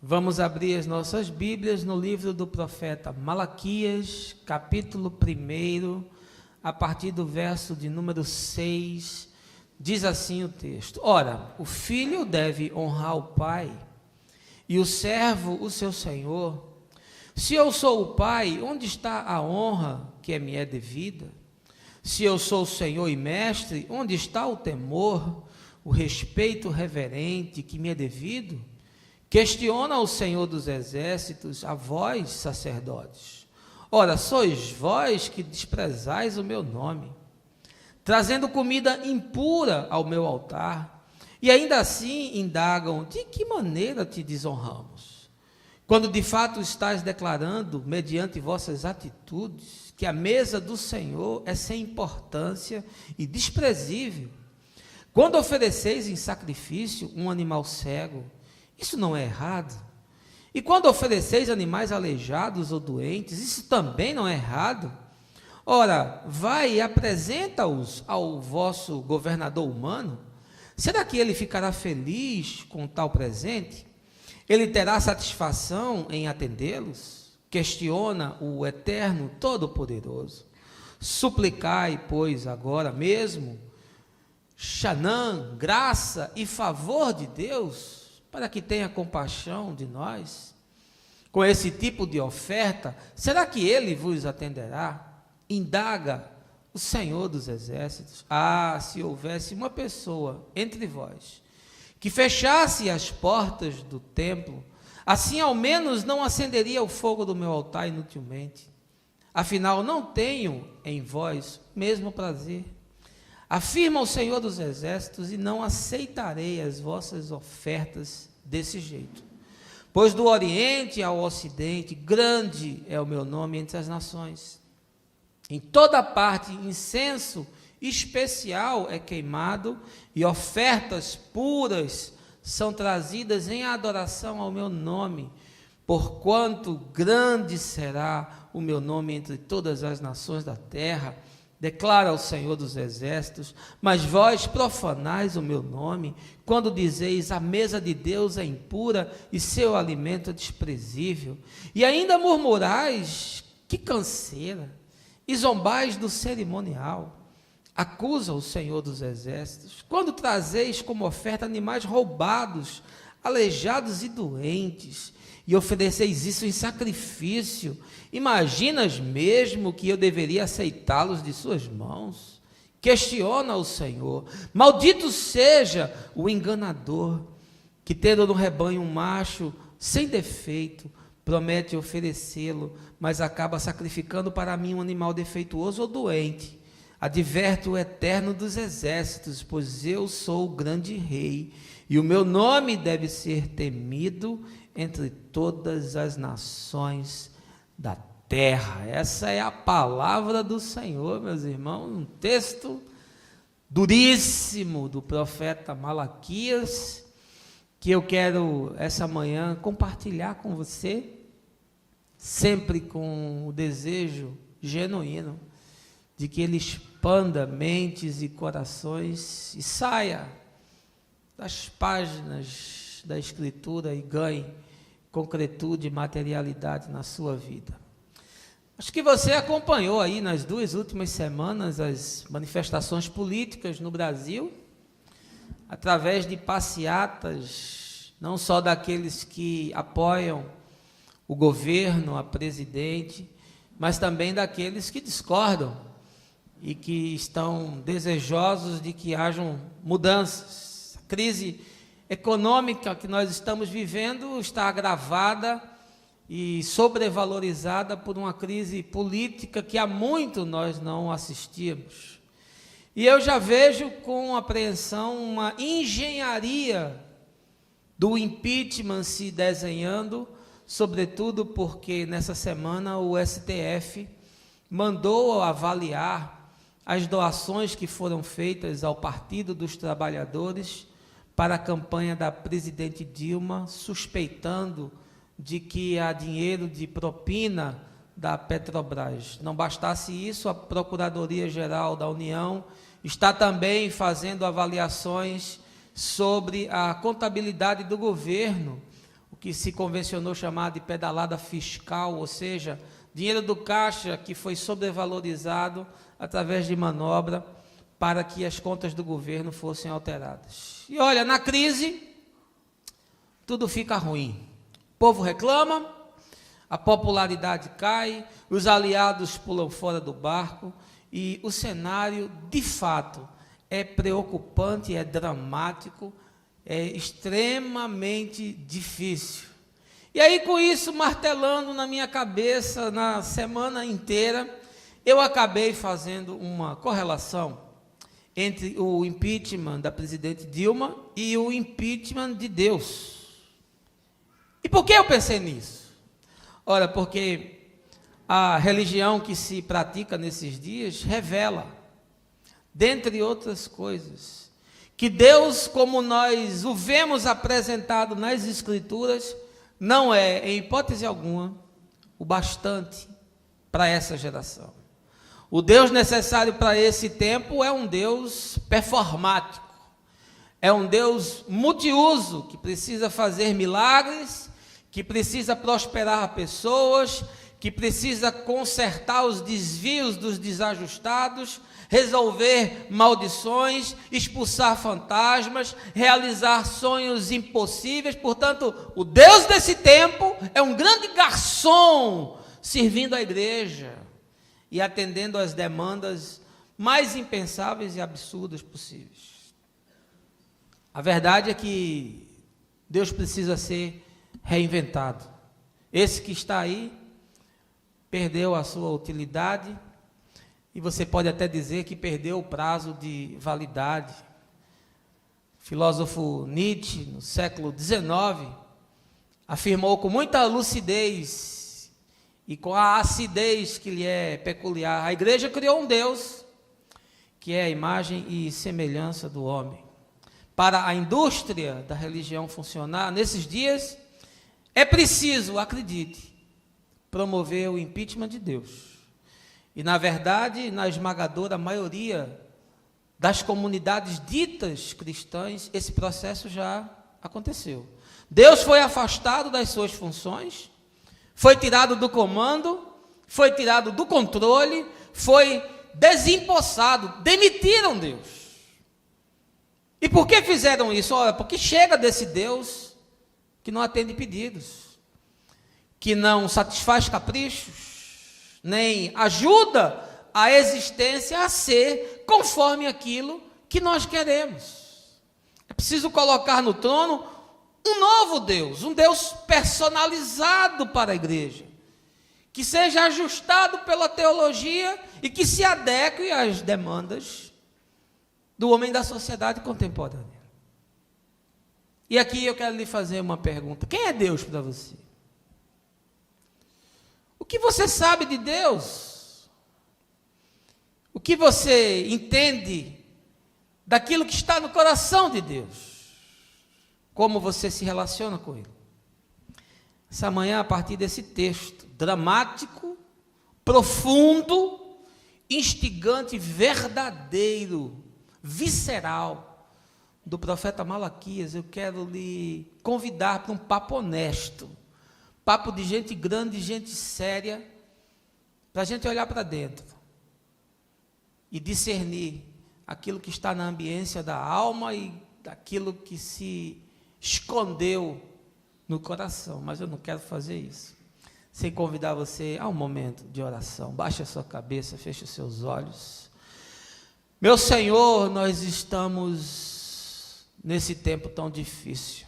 Vamos abrir as nossas Bíblias no livro do profeta Malaquias, capítulo 1, a partir do verso de número 6, diz assim o texto: Ora, o filho deve honrar o pai, e o servo o seu senhor. Se eu sou o pai, onde está a honra que me é devida? Se eu sou o senhor e mestre, onde está o temor, o respeito reverente que me é devido? Questiona o Senhor dos Exércitos, a vós, sacerdotes. Ora, sois vós que desprezais o meu nome, trazendo comida impura ao meu altar, e ainda assim indagam: de que maneira te desonramos? Quando de fato estás declarando, mediante vossas atitudes, que a mesa do Senhor é sem importância e desprezível. Quando ofereceis em sacrifício um animal cego, isso não é errado? E quando ofereceis animais aleijados ou doentes, isso também não é errado? Ora, vai e apresenta-os ao vosso governador humano. Será que ele ficará feliz com tal presente? Ele terá satisfação em atendê-los? Questiona o Eterno Todo-Poderoso. Suplicai, pois, agora mesmo, Xanã, graça e favor de Deus, para que tenha compaixão de nós. Com esse tipo de oferta, será que ele vos atenderá? Indaga o Senhor dos Exércitos. Ah, se houvesse uma pessoa entre vós que fechasse as portas do templo, assim ao menos não acenderia o fogo do meu altar inutilmente. Afinal, não tenho em vós o mesmo prazer, afirma o Senhor dos Exércitos, e não aceitarei as vossas ofertas desse jeito. Pois do Oriente ao Ocidente, grande é o meu nome entre as nações. Em toda parte, incenso especial é queimado, e ofertas puras são trazidas em adoração ao meu nome, porquanto grande será o meu nome entre todas as nações da terra, declara o Senhor dos Exércitos. Mas vós profanais o meu nome, quando dizeis: a mesa de Deus é impura e seu alimento é desprezível. E ainda murmurais: que canseira! E zombais do cerimonial. Acusa o Senhor dos Exércitos, quando trazeis como oferta animais roubados, aleijados e doentes, e ofereceis isso em sacrifício. Imaginas mesmo que eu deveria aceitá-los de suas mãos? Questiona o Senhor. Maldito seja o enganador, que tendo no rebanho um macho sem defeito, promete oferecê-lo, mas acaba sacrificando para mim um animal defeituoso ou doente. Adverte o Eterno dos Exércitos, pois eu sou o grande rei, e o meu nome deve ser temido entre todas as nações da terra. Essa é a palavra do Senhor, meus irmãos, um texto duríssimo do profeta Malaquias, que eu quero essa manhã compartilhar com você, sempre com o desejo genuíno de que ele expanda mentes e corações e saia das páginas da Escritura e ganhe concretude e materialidade na sua vida. Acho que você acompanhou aí nas 2 últimas semanas as manifestações políticas no Brasil, através de passeatas, não só daqueles que apoiam o governo, a presidente, mas também daqueles que discordam e que estão desejosos de que hajam mudanças. A crise econômica que nós estamos vivendo está agravada e sobrevalorizada por uma crise política que há muito nós não assistíamos. E eu já vejo com apreensão uma engenharia do impeachment se desenhando, sobretudo porque nessa semana o STF mandou avaliar as doações que foram feitas ao Partido dos Trabalhadores para a campanha da presidente Dilma, suspeitando de que há dinheiro de propina da Petrobras. Não bastasse isso, a Procuradoria-Geral da União está também fazendo avaliações sobre a contabilidade do governo, o que se convencionou chamar de pedalada fiscal, ou seja, dinheiro do caixa que foi sobrevalorizado através de manobra para que as contas do governo fossem alteradas. E olha, na crise, tudo fica ruim. O povo reclama, a popularidade cai, os aliados pulam fora do barco e o cenário, de fato, é preocupante, é dramático, é extremamente difícil. E aí, com isso martelando na minha cabeça na semana inteira, eu acabei fazendo uma correlação entre o impeachment da presidente Dilma e o impeachment de Deus. E por que eu pensei nisso? Ora, porque a religião que se pratica nesses dias revela, dentre outras coisas, que Deus, como nós o vemos apresentado nas Escrituras, não é, em hipótese alguma, o bastante para essa geração. O Deus necessário para esse tempo é um Deus performático, é um Deus multiuso, que precisa fazer milagres, que precisa prosperar pessoas, que precisa consertar os desvios dos desajustados, resolver maldições, expulsar fantasmas, realizar sonhos impossíveis. Portanto, o Deus desse tempo é um grande garçom servindo a igreja e atendendo às demandas mais impensáveis e absurdas possíveis. A verdade é que Deus precisa ser reinventado. Esse que está aí perdeu a sua utilidade, e você pode até dizer que perdeu o prazo de validade. O filósofo Nietzsche, no século XIX, afirmou com muita lucidez e com a acidez que lhe é peculiar: a igreja criou um Deus que é a imagem e semelhança do homem. Para a indústria da religião funcionar nesses dias, é preciso, acredite, promover o impeachment de Deus. E, na verdade, na esmagadora maioria das comunidades ditas cristãs, esse processo já aconteceu. Deus foi afastado das suas funções, foi tirado do comando, foi tirado do controle, foi desempossado, demitiram Deus. E por que fizeram isso? Olha, porque chega desse Deus que não atende pedidos, que não satisfaz caprichos, nem ajuda a existência a ser conforme aquilo que nós queremos. É preciso colocar no trono um novo Deus, um Deus personalizado para a igreja, que seja ajustado pela teologia e que se adeque às demandas do homem da sociedade contemporânea. E aqui eu quero lhe fazer uma pergunta: quem é Deus para você? O que você sabe de Deus? O que você entende daquilo que está no coração de Deus? Como você se relaciona com Ele? Essa manhã, a partir desse texto dramático, profundo, instigante, verdadeiro, visceral, do profeta Malaquias, eu quero lhe convidar para um papo honesto, papo de gente grande, gente séria, para a gente olhar para dentro e discernir aquilo que está na ambiência da alma e daquilo que se escondeu no coração. Mas eu não quero fazer isso sem convidar você a um momento de oração. Baixe a sua cabeça, feche os seus olhos. Meu Senhor, nós estamos nesse tempo tão difícil,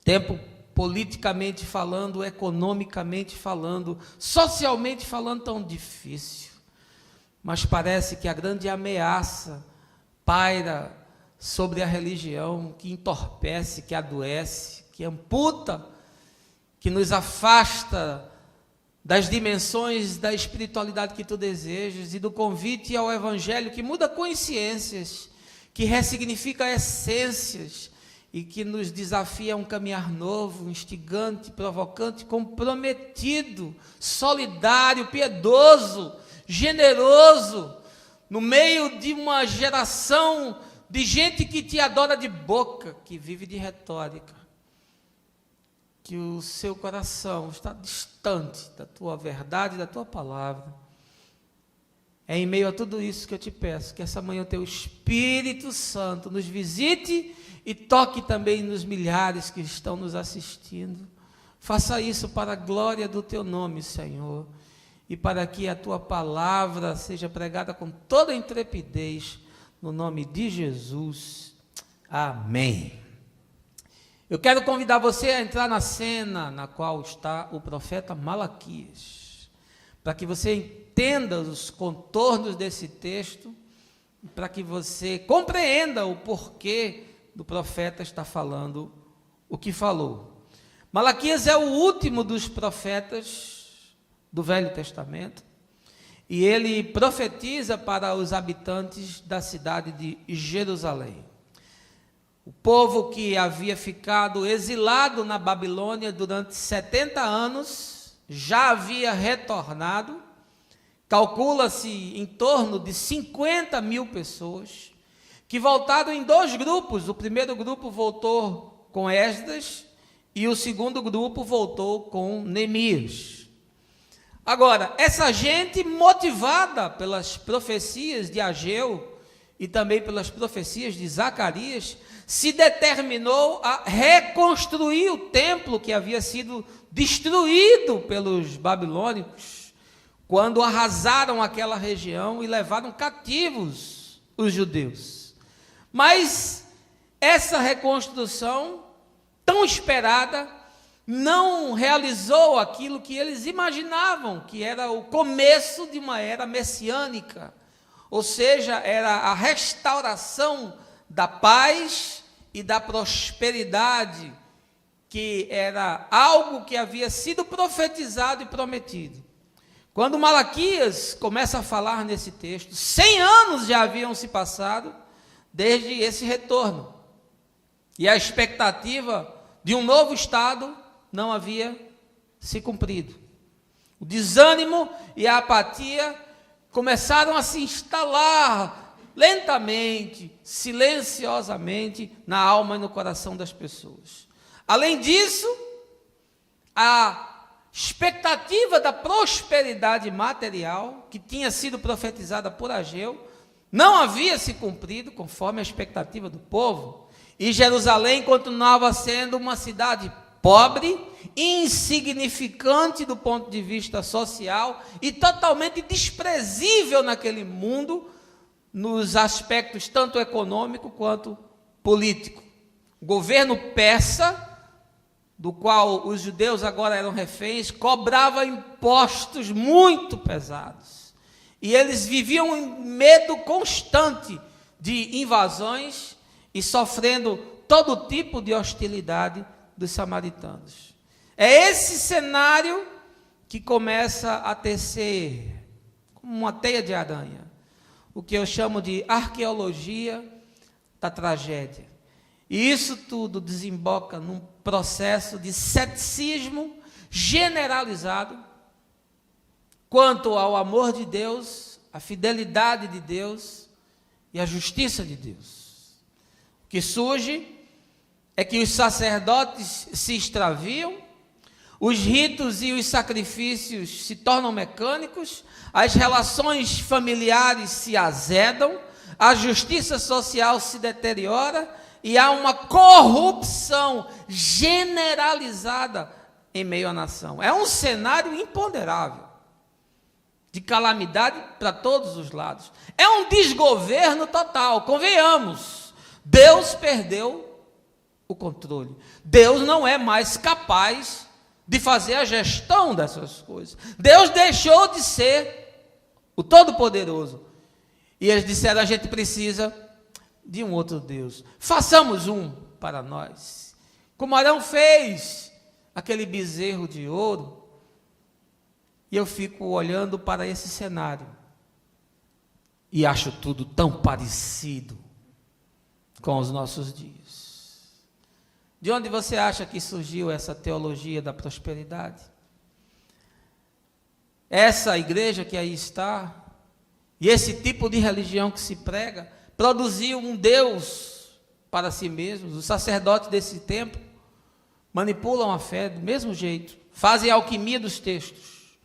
tempo politicamente falando, economicamente falando, socialmente falando, tão difícil. Mas parece que a grande ameaça paira sobre a religião, que entorpece, que adoece, que amputa, que nos afasta das dimensões da espiritualidade que tu desejas e do convite ao evangelho que muda consciências, que ressignifica essências, e que nos desafia a um caminhar novo, instigante, provocante, comprometido, solidário, piedoso, generoso, no meio de uma geração de gente que te adora de boca, que vive de retórica. que o seu coração está distante da tua verdade, da tua palavra, é em meio a tudo isso que eu te peço, que essa manhã o teu Espírito Santo nos visite e toque também nos milhares que estão nos assistindo. Faça isso para a glória do teu nome, Senhor, e para que a tua palavra seja pregada com toda intrepidez, no nome de Jesus. Amém. Eu quero convidar você a entrar na cena na qual está o profeta Malaquias, para que você entenda os contornos desse texto, para que você compreenda o porquê do profeta estar falando o que falou. Malaquias é o último dos profetas do Velho Testamento, e ele profetiza para os habitantes da cidade de Jerusalém. O povo que havia ficado exilado na Babilônia durante 70 anos, já havia retornado, calcula-se em torno de 50 mil pessoas, que voltaram em dois grupos. O primeiro grupo voltou com Esdras, e o segundo grupo voltou com Neemias. Agora, essa gente, motivada pelas profecias de Ageu e também pelas profecias de Zacarias, se determinou a reconstruir o templo que havia sido destruído pelos babilônicos, quando arrasaram aquela região e levaram cativos os judeus. Mas essa reconstrução, tão esperada, não realizou aquilo que eles imaginavam, que era o começo de uma era messiânica, ou seja, era a restauração da paz e da prosperidade, que era algo que havia sido profetizado e prometido. Quando Malaquias começa a falar nesse texto, 100 anos já haviam se passado desde esse retorno, e a expectativa de um novo estado não havia se cumprido. O desânimo e a apatia começaram a se instalar lentamente, silenciosamente, na alma e no coração das pessoas. Além disso, a expectativa da prosperidade material, que tinha sido profetizada por Ageu, não havia se cumprido conforme a expectativa do povo, e Jerusalém continuava sendo uma cidade pobre, insignificante do ponto de vista social e totalmente desprezível naquele mundo, nos aspectos tanto econômico quanto político. O governo persa, do qual os judeus agora eram reféns, cobrava impostos muito pesados, e eles viviam em medo constante de invasões e sofrendo todo tipo de hostilidade dos samaritanos. É esse cenário que começa a tecer como uma teia de aranha, o que eu chamo de arqueologia da tragédia. E isso tudo desemboca num processo de ceticismo generalizado quanto ao amor de Deus, a fidelidade de Deus e a justiça de Deus. O que surge é que os sacerdotes se extraviam, os ritos e os sacrifícios se tornam mecânicos, as relações familiares se azedam, a justiça social se deteriora e há uma corrupção generalizada em meio à nação. É um cenário imponderável, de calamidade para todos os lados. É um desgoverno total, convenhamos. Deus perdeu o controle. Deus não é mais capaz de fazer a gestão dessas coisas. Deus deixou de ser o Todo-Poderoso. E eles disseram: a gente precisa de um outro Deus. Façamos um para nós. Como Arão fez aquele bezerro de ouro. E eu fico olhando para esse cenário e acho tudo tão parecido com os nossos dias. De onde você acha que surgiu essa teologia da prosperidade? Essa igreja que aí está, e esse tipo de religião que se prega, produziu um Deus para si mesmo. Os sacerdotes desse tempo manipulam a fé do mesmo jeito, fazem alquimia dos textos,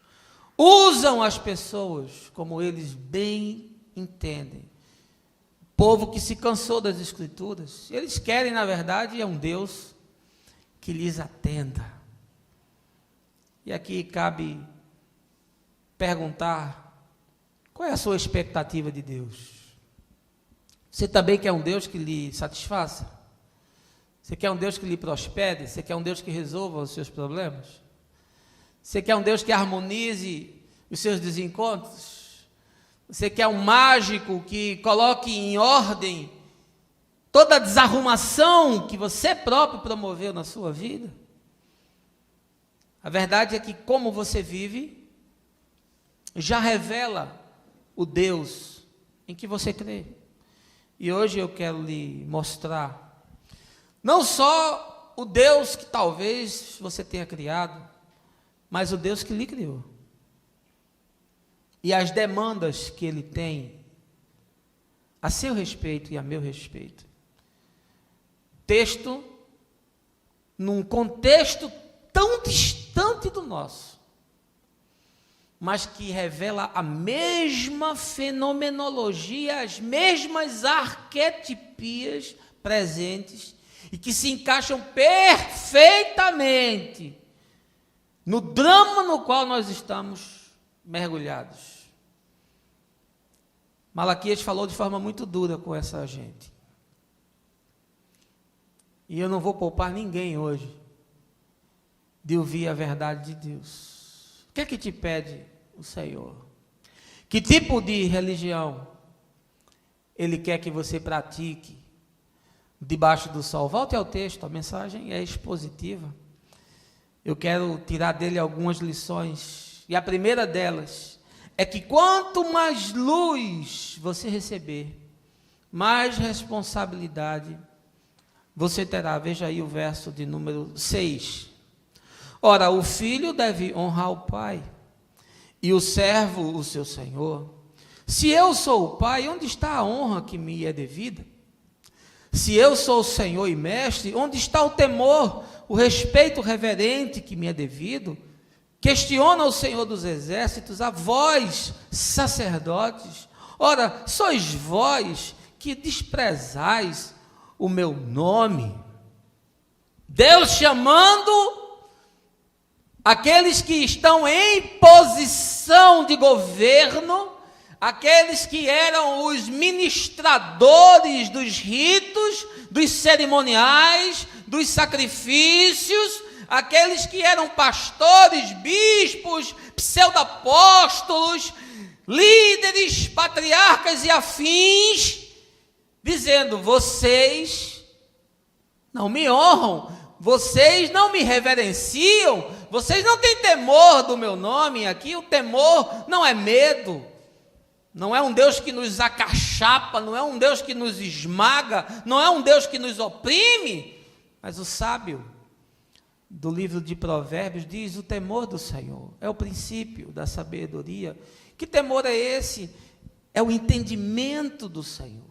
usam as pessoas como eles bem entendem. Povo que se cansou das Escrituras, eles querem, na verdade, um Deus que lhes atenda. E aqui cabe perguntar, qual é a sua expectativa de Deus? Você também quer um Deus que lhe satisfaça? Você quer um Deus que lhe prospere? Você quer um Deus que resolva os seus problemas? Você quer um Deus que harmonize os seus desencontros? Você quer um mágico que coloque em ordem toda a desarrumação que você próprio promoveu na sua vida? A verdade é que como você vive, já revela o Deus em que você crê. E hoje eu quero lhe mostrar, não só o Deus que talvez você tenha criado, mas o Deus que lhe criou. E as demandas que Ele tem a seu respeito e a meu respeito. Texto, num contexto tão distante do nosso, mas que revela a mesma fenomenologia, as mesmas arquetipias presentes e que se encaixam perfeitamente no drama no qual nós estamos mergulhados. Malaquias falou de forma muito dura com essa gente. E eu não vou poupar ninguém hoje de ouvir a verdade de Deus. O que é que te pede o Senhor? Que tipo de religião Ele quer que você pratique debaixo do sol? Volte ao texto, a mensagem é expositiva. Eu quero tirar dele algumas lições. E a primeira delas é que quanto mais luz você receber, mais responsabilidade você terá. Veja aí o verso de número 6. Ora, o filho deve honrar o pai, e o servo o seu senhor. Se eu sou o pai, onde está a honra que me é devida? Se eu sou o senhor e mestre, onde está o temor, o respeito reverente que me é devido? Questiona o Senhor dos Exércitos, a vós, sacerdotes. Ora, sois vós que desprezais o meu nome. Deus chamando aqueles que estão em posição de governo, aqueles que eram os ministradores dos ritos, dos cerimoniais, dos sacrifícios, aqueles que eram pastores, bispos, pseudo-apóstolos, líderes, patriarcas e afins, dizendo: vocês não me honram, vocês não me reverenciam, vocês não têm temor do meu nome. Aqui o temor não é medo, não é um Deus que nos acachapa, não é um Deus que nos esmaga, não é um Deus que nos oprime, mas o sábio do livro de Provérbios diz: o temor do Senhor é o princípio da sabedoria. Que temor é esse? É o entendimento do Senhor,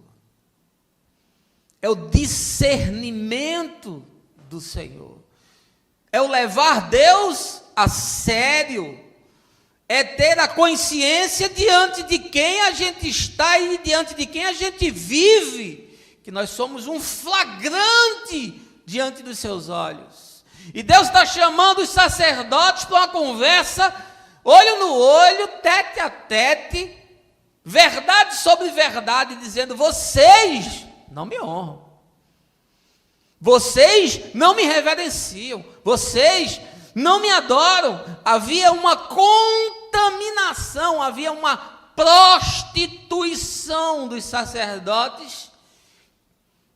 é o discernimento do Senhor, é o levar Deus a sério, é ter a consciência diante de quem a gente está e diante de quem a gente vive, que nós somos um flagrante diante dos seus olhos. E Deus está chamando os sacerdotes para uma conversa, olho no olho, tete a tete, verdade sobre verdade, dizendo: vocês não me honram, vocês não me reverenciam, vocês não me adoram. Havia uma contaminação, havia uma prostituição dos sacerdotes,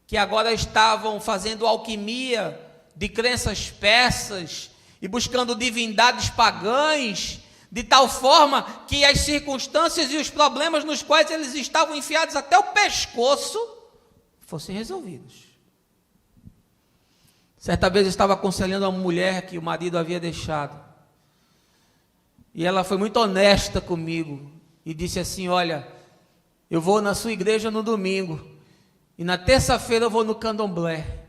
que agora estavam fazendo alquimia de crenças persas e buscando divindades pagãs, de tal forma que as circunstâncias e os problemas nos quais eles estavam enfiados até o pescoço fossem resolvidos. Certa vez eu estava aconselhando uma mulher que o marido havia deixado, e ela foi muito honesta comigo e disse assim: olha, eu vou na sua igreja no domingo e na terça-feira eu vou no candomblé.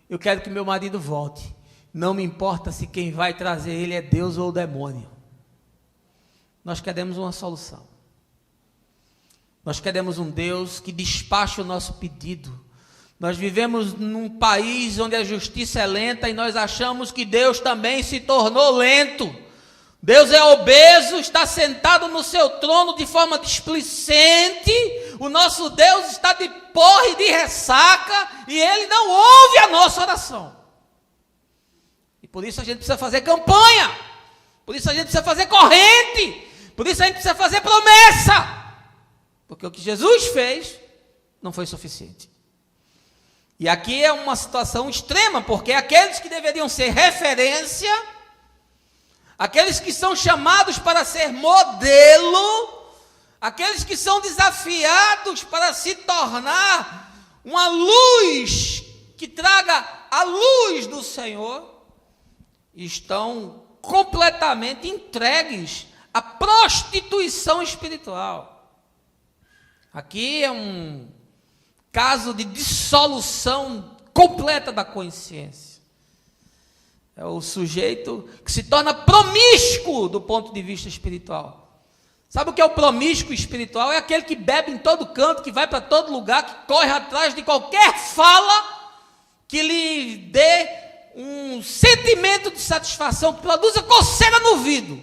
Eu quero que meu marido volte. não me importa se quem vai trazer ele é Deus ou o demônio. Nós queremos uma solução. Nós queremos um Deus que despache o nosso pedido. Nós vivemos num país onde a justiça é lenta e nós achamos que Deus também se tornou lento. Deus é obeso, está sentado no seu trono de forma displicente. O nosso Deus está de porra e de ressaca e Ele não ouve a nossa oração. E por isso a gente precisa fazer campanha. Por isso a gente precisa fazer corrente. Por isso a gente precisa fazer promessa. Porque o que Jesus fez não foi suficiente. E aqui é uma situação extrema, porque aqueles que deveriam ser referência, aqueles que são chamados para ser modelo, aqueles que são desafiados para se tornar uma luz que traga a luz do Senhor, estão completamente entregues à prostituição espiritual. Aqui é um caso de dissolução completa da consciência. É o sujeito que se torna promíscuo do ponto de vista espiritual. Sabe o que é o promíscuo espiritual? É aquele que bebe em todo canto, que vai para todo lugar, que corre atrás de qualquer fala que lhe dê um sentimento de satisfação, que produza coceira no ouvido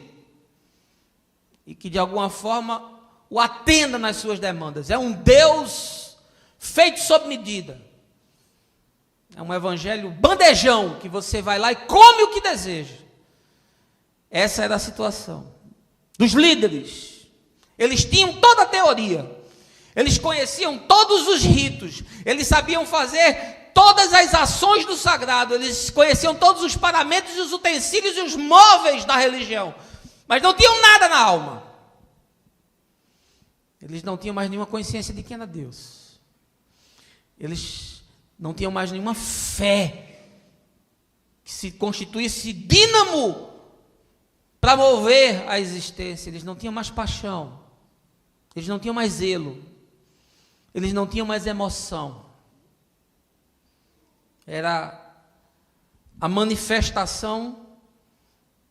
e que de alguma forma o atenda nas suas demandas. É um Deus feito sob medida. É um evangelho bandejão, que você vai lá e come o que deseja. Essa era a situação dos líderes. Eles tinham toda a teoria. Eles conheciam todos os ritos. Eles sabiam fazer todas as ações do sagrado. Eles conheciam todos os paramentos, os utensílios e os móveis da religião. Mas não tinham nada na alma. Eles não tinham mais nenhuma consciência de quem era Deus. Eles não tinham mais nenhuma fé que se constituísse dínamo para mover a existência. Eles não tinham mais paixão. Eles não tinham mais zelo. Eles não tinham mais emoção. Era a manifestação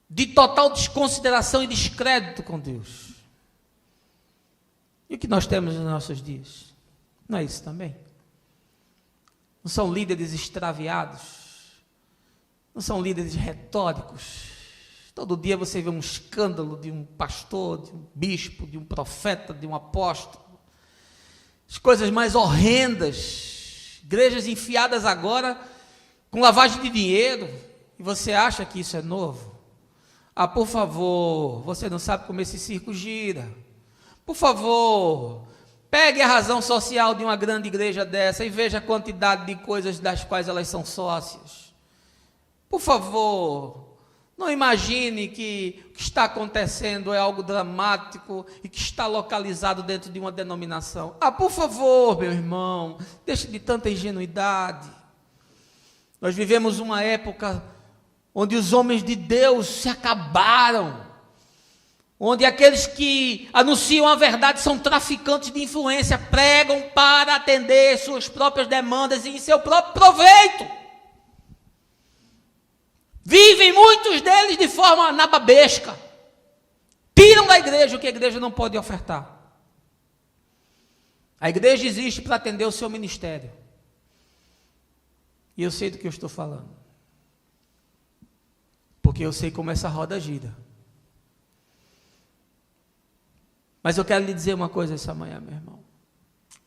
de total desconsideração e descrédito com Deus. E o que nós temos nos nossos dias? Não é isso também? Não são líderes extraviados? Não são líderes retóricos? Todo dia você vê um escândalo de um pastor, de um bispo, de um profeta, de um apóstolo. As coisas mais horrendas. Igrejas enfiadas agora com lavagem de dinheiro. E você acha que isso é novo? Ah, por favor, você não sabe como esse circo gira. Por favor, pegue a razão social de uma grande igreja dessa e veja a quantidade de coisas das quais elas são sócias. Por favor, não imagine que o que está acontecendo é algo dramático e que está localizado dentro de uma denominação. Ah, por favor, meu irmão, deixe de tanta ingenuidade. Nós vivemos uma época onde os homens de Deus se acabaram. Onde aqueles que anunciam a verdade são traficantes de influência, pregam para atender suas próprias demandas e em seu próprio proveito. Vivem muitos deles de forma nababesca. Tiram da igreja o que a igreja não pode ofertar. A igreja existe para atender o seu ministério. E eu sei do que eu estou falando. Porque eu sei como essa roda gira. Mas eu quero lhe dizer uma coisa essa manhã, meu irmão.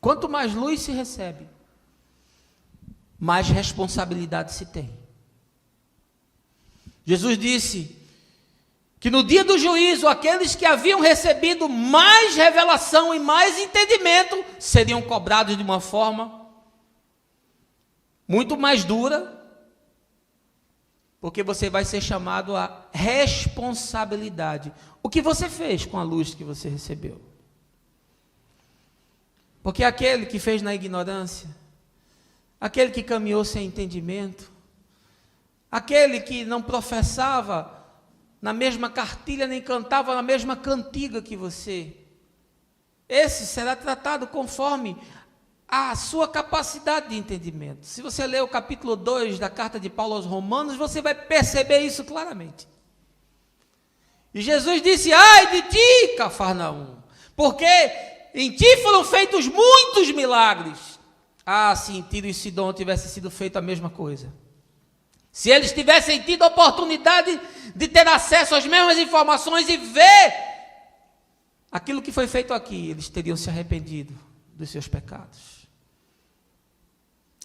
Quanto mais luz se recebe, mais responsabilidade se tem. Jesus disse que no dia do juízo, aqueles que haviam recebido mais revelação e mais entendimento, seriam cobrados de uma forma muito mais dura, porque você vai ser chamado a responsabilidade. O que você fez com a luz que você recebeu? Porque aquele que fez na ignorância, aquele que caminhou sem entendimento, aquele que não professava na mesma cartilha, nem cantava na mesma cantiga que você, esse será tratado conforme a sua capacidade de entendimento. Se você ler o capítulo 2 da carta de Paulo aos Romanos, você vai perceber isso claramente. E Jesus disse: ai de ti, Cafarnaum, porque em ti foram feitos muitos milagres. Ah, se em Tiro e Sidom tivesse sido feito a mesma coisa. Se eles tivessem tido a oportunidade de ter acesso às mesmas informações e ver aquilo que foi feito aqui, eles teriam se arrependido dos seus pecados.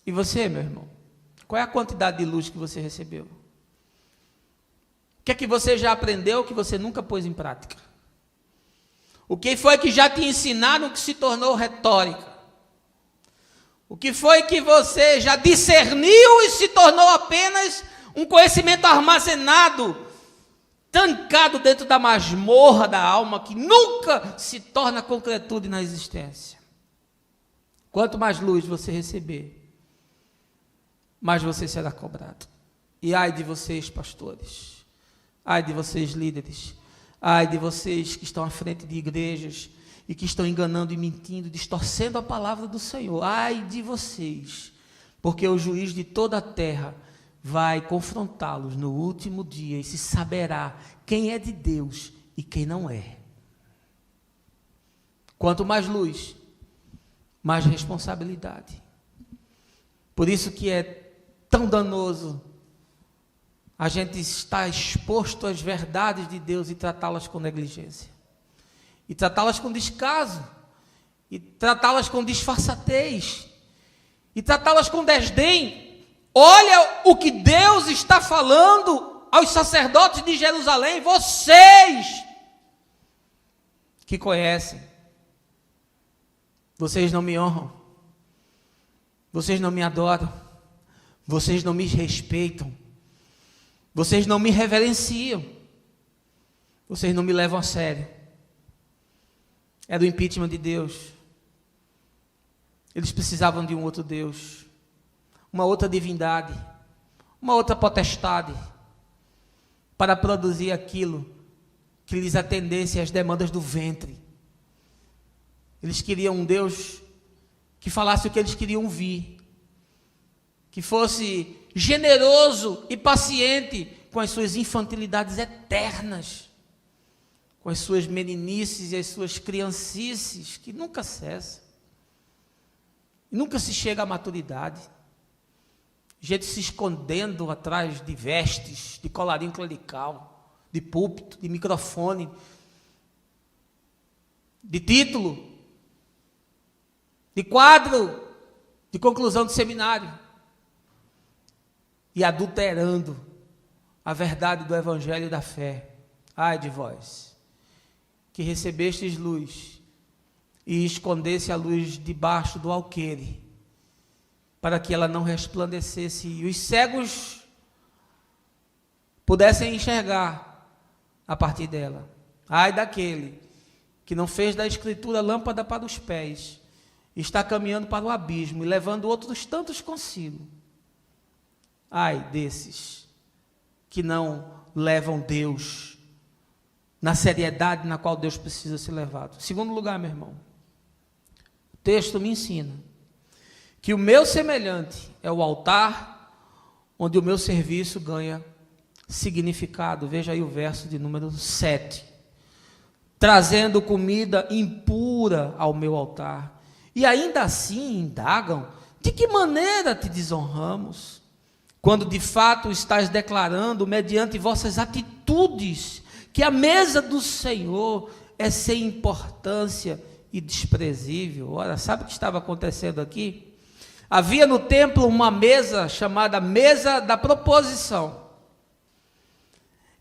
E você, meu irmão, qual é a quantidade de luz que você recebeu? O que é que você já aprendeu que você nunca pôs em prática? O que foi que já te ensinaram que se tornou retórica? O que foi que você já discerniu e se tornou apenas um conhecimento armazenado, trancado dentro da masmorra da alma, que nunca se torna concretude na existência? Quanto mais luz você receber, mais você será cobrado. E ai de vocês, pastores, ai de vocês, líderes, ai de vocês que estão à frente de igrejas e que estão enganando e mentindo, distorcendo a palavra do Senhor. Ai de vocês, porque o juiz de toda a terra vai confrontá-los no último dia e se saberá quem é de Deus e quem não é. Quanto mais luz, mais responsabilidade. Por isso que é tão danoso a gente estar exposto às verdades de Deus e tratá-las com negligência, e tratá-las com descaso, e tratá-las com disfarçatez, e tratá-las com desdém. Olha o que Deus está falando aos sacerdotes de Jerusalém: vocês que conhecem, vocês não me honram, vocês não me adoram, vocês não me respeitam, vocês não me reverenciam, vocês não me levam a sério. É do impeachment de Deus. Eles precisavam de um outro Deus, uma outra divindade, uma outra potestade, para produzir aquilo que lhes atendesse às demandas do ventre. Eles queriam um Deus que falasse o que eles queriam ouvir, que fosse generoso e paciente com as suas infantilidades eternas, com as suas meninices e as suas criancices que nunca cessam, e nunca se chega à maturidade. Gente se escondendo atrás de vestes, de colarinho clerical, de púlpito, de microfone, de título, de quadro de conclusão do seminário, e adulterando a verdade do evangelho e da fé. Ai de vós, que recebestes luz e escondesse a luz debaixo do alqueire, para que ela não resplandecesse e os cegos pudessem enxergar a partir dela. Ai daquele que não fez da Escritura lâmpada para os pés, está caminhando para o abismo e levando outros tantos consigo. Ai desses que não levam Deus na seriedade na qual Deus precisa ser levado. Segundo lugar, meu irmão, o texto me ensina que o meu semelhante é o altar onde o meu serviço ganha significado. Veja aí o verso de número 7. Trazendo comida impura ao meu altar. E ainda assim indagam: de que maneira te desonramos? Quando de fato estás declarando, mediante vossas atitudes, que a mesa do Senhor é sem importância e desprezível. Ora, sabe o que estava acontecendo aqui? Havia no templo uma mesa chamada mesa da proposição.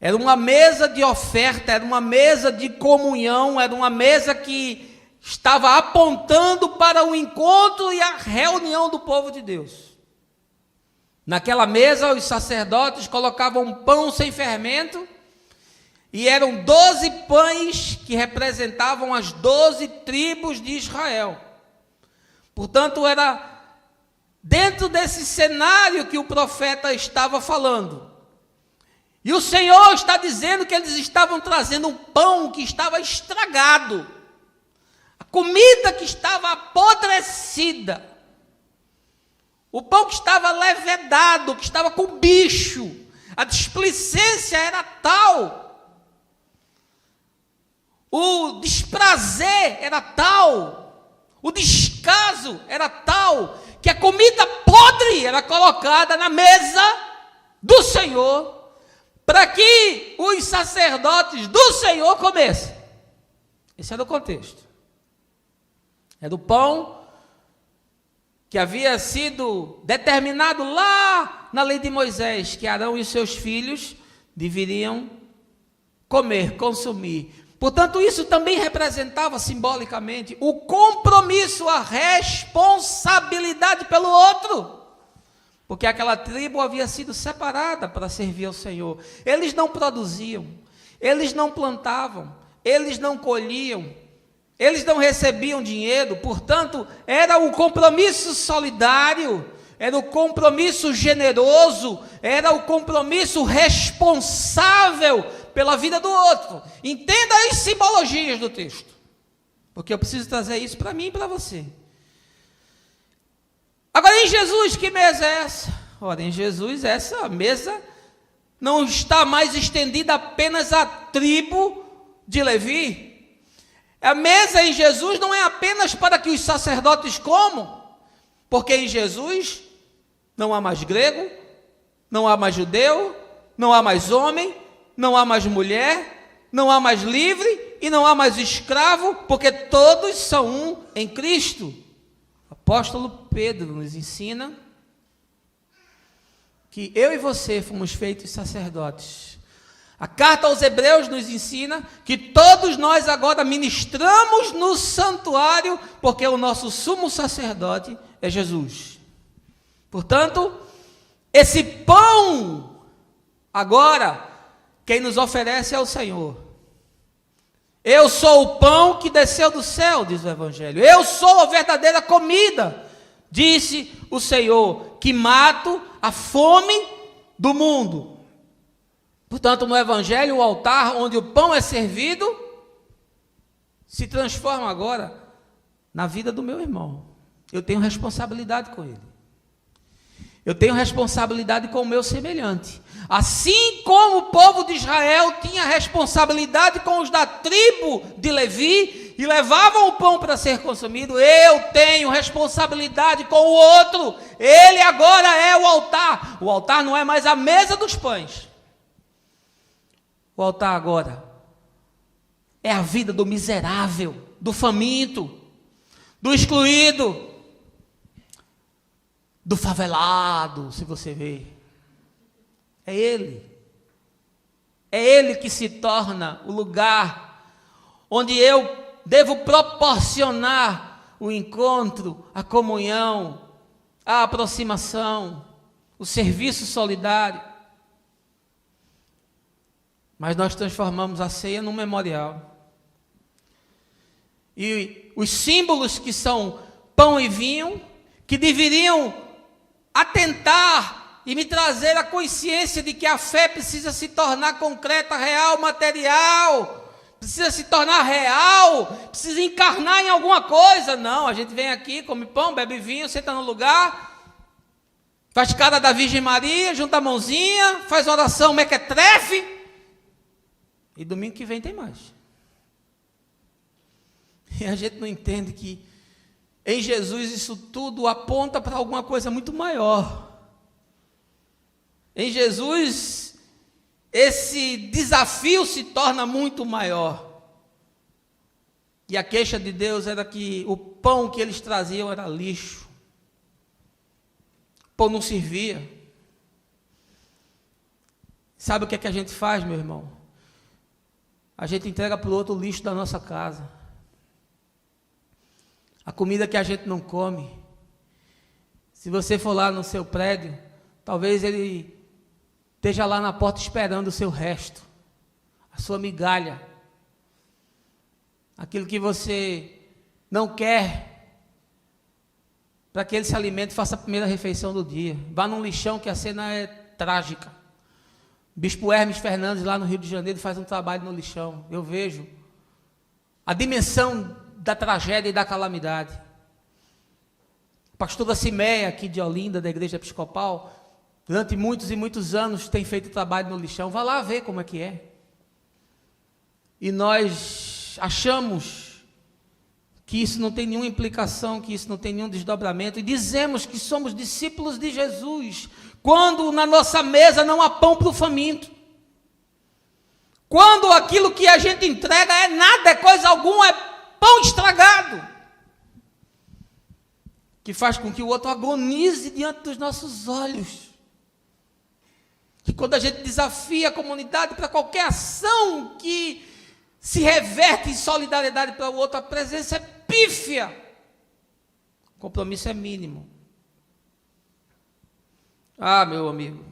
Era uma mesa de oferta, era uma mesa de comunhão, era uma mesa que estava apontando para o encontro e a reunião do povo de Deus. Naquela mesa, os sacerdotes colocavam um pão sem fermento, e eram 12 pães que representavam as 12 tribos de Israel. Portanto, era dentro desse cenário que o profeta estava falando. E o Senhor está dizendo que eles estavam trazendo um pão que estava estragado, a comida que estava apodrecida. O pão que estava levedado, que estava com bicho. A displicência era tal. O desprazer era tal. O descaso era tal. Que a comida podre era colocada na mesa do Senhor. Para que os sacerdotes do Senhor comessem. Esse era o contexto. É do pão que havia sido determinado lá na lei de Moisés, que Arão e seus filhos deveriam comer, consumir. Portanto, isso também representava simbolicamente o compromisso, a responsabilidade pelo outro. Porque aquela tribo havia sido separada para servir ao Senhor. Eles não produziam, eles não plantavam, eles não colhiam, eles não recebiam dinheiro, portanto, era o compromisso solidário, era o compromisso generoso, era o compromisso responsável pela vida do outro. Entenda as simbologias do texto, porque eu preciso trazer isso para mim e para você. Agora, em Jesus, que mesa é essa? Ora, em Jesus, essa mesa não está mais estendida apenas à tribo de Levi. A mesa em Jesus não é apenas para que os sacerdotes comam, porque em Jesus não há mais grego, não há mais judeu, não há mais homem, não há mais mulher, não há mais livre e não há mais escravo, porque todos são um em Cristo. O apóstolo Pedro nos ensina que eu e você fomos feitos sacerdotes. A carta aos Hebreus nos ensina que todos nós agora ministramos no santuário, porque o nosso sumo sacerdote é Jesus. Portanto, esse pão, agora, quem nos oferece é o Senhor. Eu sou o pão que desceu do céu, diz o Evangelho. Eu sou a verdadeira comida, disse o Senhor, que mato a fome do mundo. Portanto, no Evangelho, o altar onde o pão é servido, se transforma agora na vida do meu irmão. Eu tenho responsabilidade com ele. Eu tenho responsabilidade com o meu semelhante. Assim como o povo de Israel tinha responsabilidade com os da tribo de Levi e levavam o pão para ser consumido, eu tenho responsabilidade com o outro. Ele agora é o altar. O altar não é mais a mesa dos pães. O altar agora é a vida do miserável, do faminto, do excluído, do favelado, se você vê. É Ele. É Ele que se torna o lugar onde eu devo proporcionar o encontro, a comunhão, a aproximação, o serviço solidário. Mas nós transformamos a ceia num memorial. E os símbolos que são pão e vinho, que deveriam atentar e me trazer a consciência de que a fé precisa se tornar concreta, real, material, precisa se tornar real, precisa encarnar em alguma coisa. Não, a gente vem aqui, come pão, bebe vinho, senta no lugar, faz cara da Virgem Maria, junta a mãozinha, faz oração mequetrefe, e domingo que vem tem mais. E a gente não entende que em Jesus isso tudo aponta para alguma coisa muito maior. Em Jesus, esse desafio se torna muito maior. E a queixa de Deus era que o pão que eles traziam era lixo. O pão não servia. Sabe o que é que a gente faz, meu irmão? A gente entrega para o outro o lixo da nossa casa. A comida que a gente não come. Se você for lá no seu prédio, talvez ele esteja lá na porta esperando o seu resto, a sua migalha, aquilo que você não quer, para que ele se alimente e faça a primeira refeição do dia. Vá num lixão que a cena é trágica. Bispo Hermes Fernandes, lá no Rio de Janeiro, faz um trabalho no lixão. Eu vejo a dimensão da tragédia e da calamidade. Pastora Cimeia, aqui de Olinda, da Igreja Episcopal, durante muitos e muitos anos tem feito trabalho no lixão. Vá lá ver como é que é. E nós achamos que isso não tem nenhuma implicação, que isso não tem nenhum desdobramento, e dizemos que somos discípulos de Jesus, quando na nossa mesa não há pão para o faminto. Quando aquilo que a gente entrega é nada, é coisa alguma, é pão estragado, que faz com que o outro agonize diante dos nossos olhos. Que quando a gente desafia a comunidade para qualquer ação que se reverte em solidariedade para o outro, a presença é pífia, o compromisso é mínimo. Ah, meu amigo,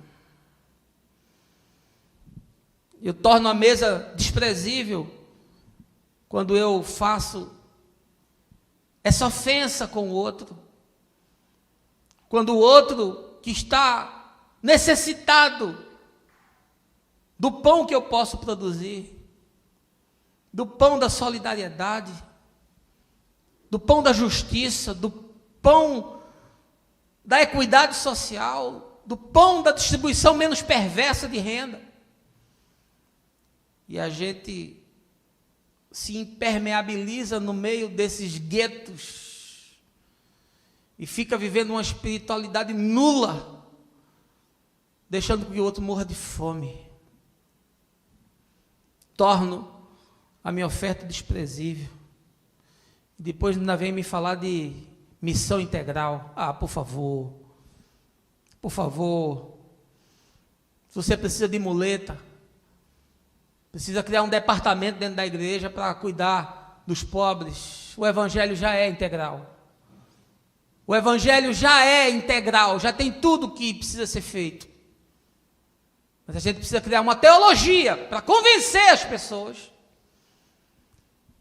eu torno a mesa desprezível quando eu faço essa ofensa com o outro, quando o outro que está necessitado do pão que eu posso produzir, do pão da solidariedade, do pão da justiça, do pão da equidade social, do pão da distribuição menos perversa de renda. E a gente se impermeabiliza no meio desses guetos e fica vivendo uma espiritualidade nula, deixando que o outro morra de fome. Torno a minha oferta desprezível. Depois ainda vem me falar de missão integral. Ah, por favor. Por favor. Se você precisa de muleta, precisa criar um departamento dentro da igreja para cuidar dos pobres, o evangelho já é integral. O evangelho já é integral, já tem tudo que precisa ser feito. Mas a gente precisa criar uma teologia para convencer as pessoas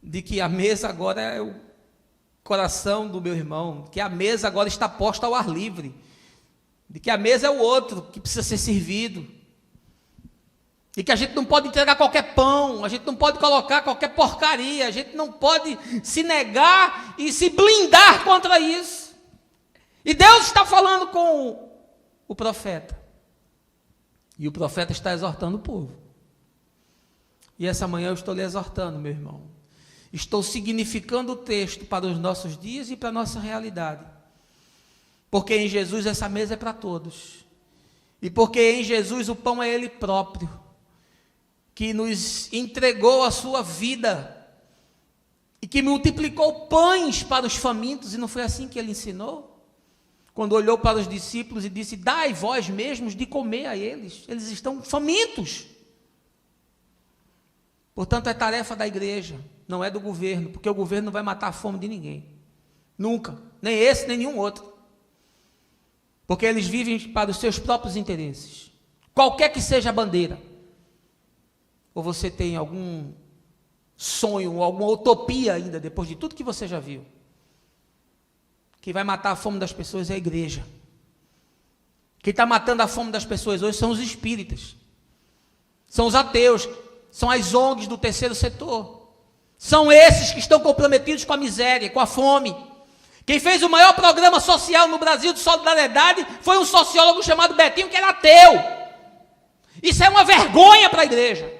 de que a mesa agora é o coração do meu irmão, que a mesa agora está posta ao ar livre, de que a mesa é o outro que precisa ser servido, e que a gente não pode entregar qualquer pão, a gente não pode colocar qualquer porcaria, a gente não pode se negar e se blindar contra isso. E Deus está falando com o profeta, e o profeta está exortando o povo. E essa manhã eu estou lhe exortando, meu irmão. Estou significando o texto para os nossos dias e para a nossa realidade. Porque em Jesus essa mesa é para todos. E porque em Jesus o pão é Ele próprio, que nos entregou a sua vida e que multiplicou pães para os famintos. E não foi assim que Ele ensinou? Quando olhou para os discípulos e disse: dai vós mesmos de comer a eles, eles estão famintos. Portanto, é tarefa da igreja, não é do governo, porque o governo não vai matar a fome de ninguém, nunca, nem esse, nem nenhum outro, porque eles vivem para os seus próprios interesses, qualquer que seja a bandeira. Ou você tem algum sonho, alguma utopia ainda, depois de tudo que você já viu? Quem vai matar a fome das pessoas é a igreja. Quem está matando a fome das pessoas hoje são os espíritas, são os ateus, são as ONGs do terceiro setor, são esses que estão comprometidos com a miséria, com a fome. Quem fez o maior programa social no Brasil de solidariedade foi um sociólogo chamado Betinho, que era ateu. Isso é uma vergonha para a igreja,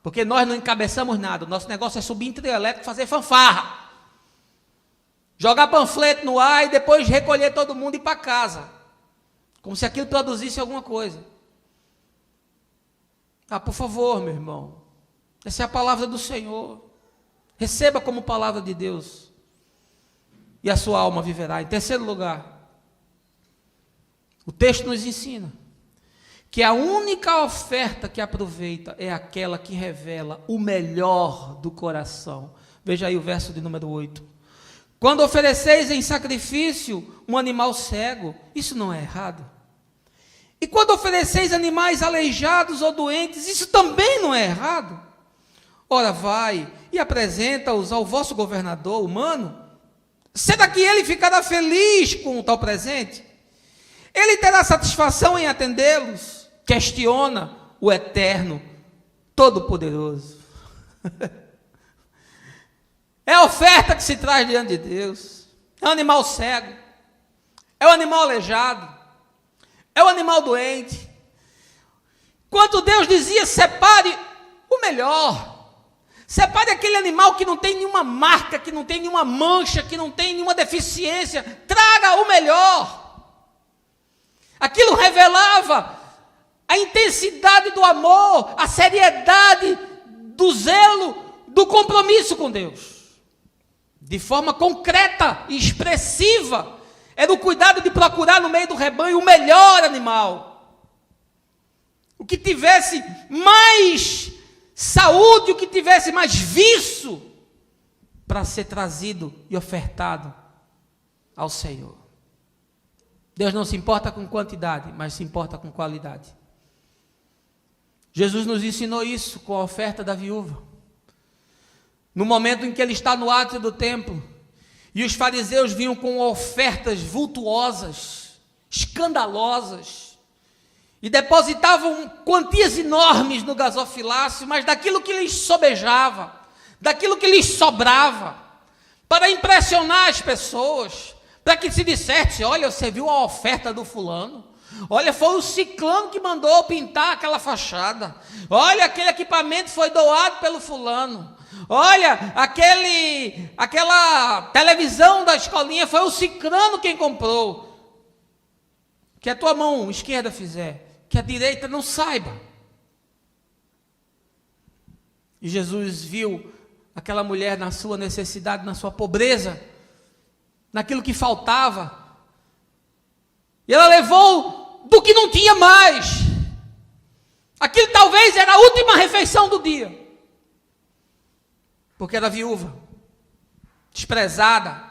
porque nós não encabeçamos nada, o nosso negócio é subir em trio elétrico, fazer fanfarra, jogar panfleto no ar e depois recolher todo mundo e ir para casa, como se aquilo produzisse alguma coisa. Ah, por favor, meu irmão, essa é a palavra do Senhor, receba como palavra de Deus, e a sua alma viverá. Em terceiro lugar, o texto nos ensina que a única oferta que aproveita é aquela que revela o melhor do coração. Veja aí o verso de número 8. Quando ofereceis em sacrifício um animal cego, isso não é errado. E quando ofereceis animais aleijados ou doentes, isso também não é errado. Ora, vai e apresenta-os ao vosso governador humano, será que ele ficará feliz com o tal presente? Ele terá satisfação em atendê-los? Questiona o Eterno Todo-Poderoso. É a oferta que se traz diante de Deus. É o animal cego, é o animal aleijado, é o animal doente. Quando Deus dizia: separe o melhor, separe aquele animal que não tem nenhuma marca, que não tem nenhuma mancha, que não tem nenhuma deficiência, traga o melhor. Aquilo revelava a intensidade do amor, a seriedade do zelo, do compromisso com Deus. De forma concreta e expressiva, era o cuidado de procurar no meio do rebanho o melhor animal, o que tivesse mais saúde, o que tivesse mais viço, para ser trazido e ofertado ao Senhor. Deus não se importa com quantidade, mas se importa com qualidade. Jesus nos ensinou isso com a oferta da viúva. No momento em que ele está no átrio do templo, e os fariseus vinham com ofertas vultuosas, escandalosas, e depositavam quantias enormes no gasofilácio, mas daquilo que lhes sobejava, daquilo que lhes sobrava, para impressionar as pessoas, para que se dissesse: olha, você viu a oferta do fulano? Olha, foi o ciclano que mandou pintar aquela fachada. Olha, aquele equipamento foi doado pelo fulano. Olha, aquela televisão da escolinha foi o ciclano quem comprou. Que a tua mão esquerda fizer, que a direita não saiba. E Jesus viu aquela mulher na sua necessidade, na sua pobreza, naquilo que faltava. E ela levou do que não tinha mais. Aquilo talvez era a última refeição do dia. Porque era viúva, desprezada.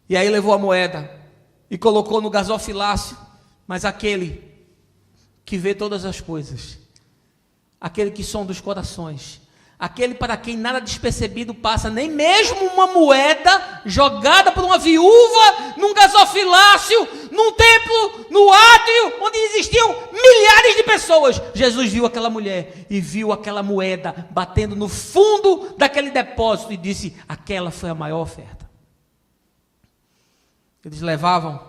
E aí levou a moeda e colocou no gasofilácio. Mas aquele que vê todas as coisas, aquele que sonda os corações, aquele para quem nada despercebido passa, nem mesmo uma moeda jogada por uma viúva num gasofilácio, num templo, no átrio, onde existiam milhares de pessoas. Jesus viu aquela mulher e viu aquela moeda batendo no fundo daquele depósito e disse: aquela foi a maior oferta. Eles levavam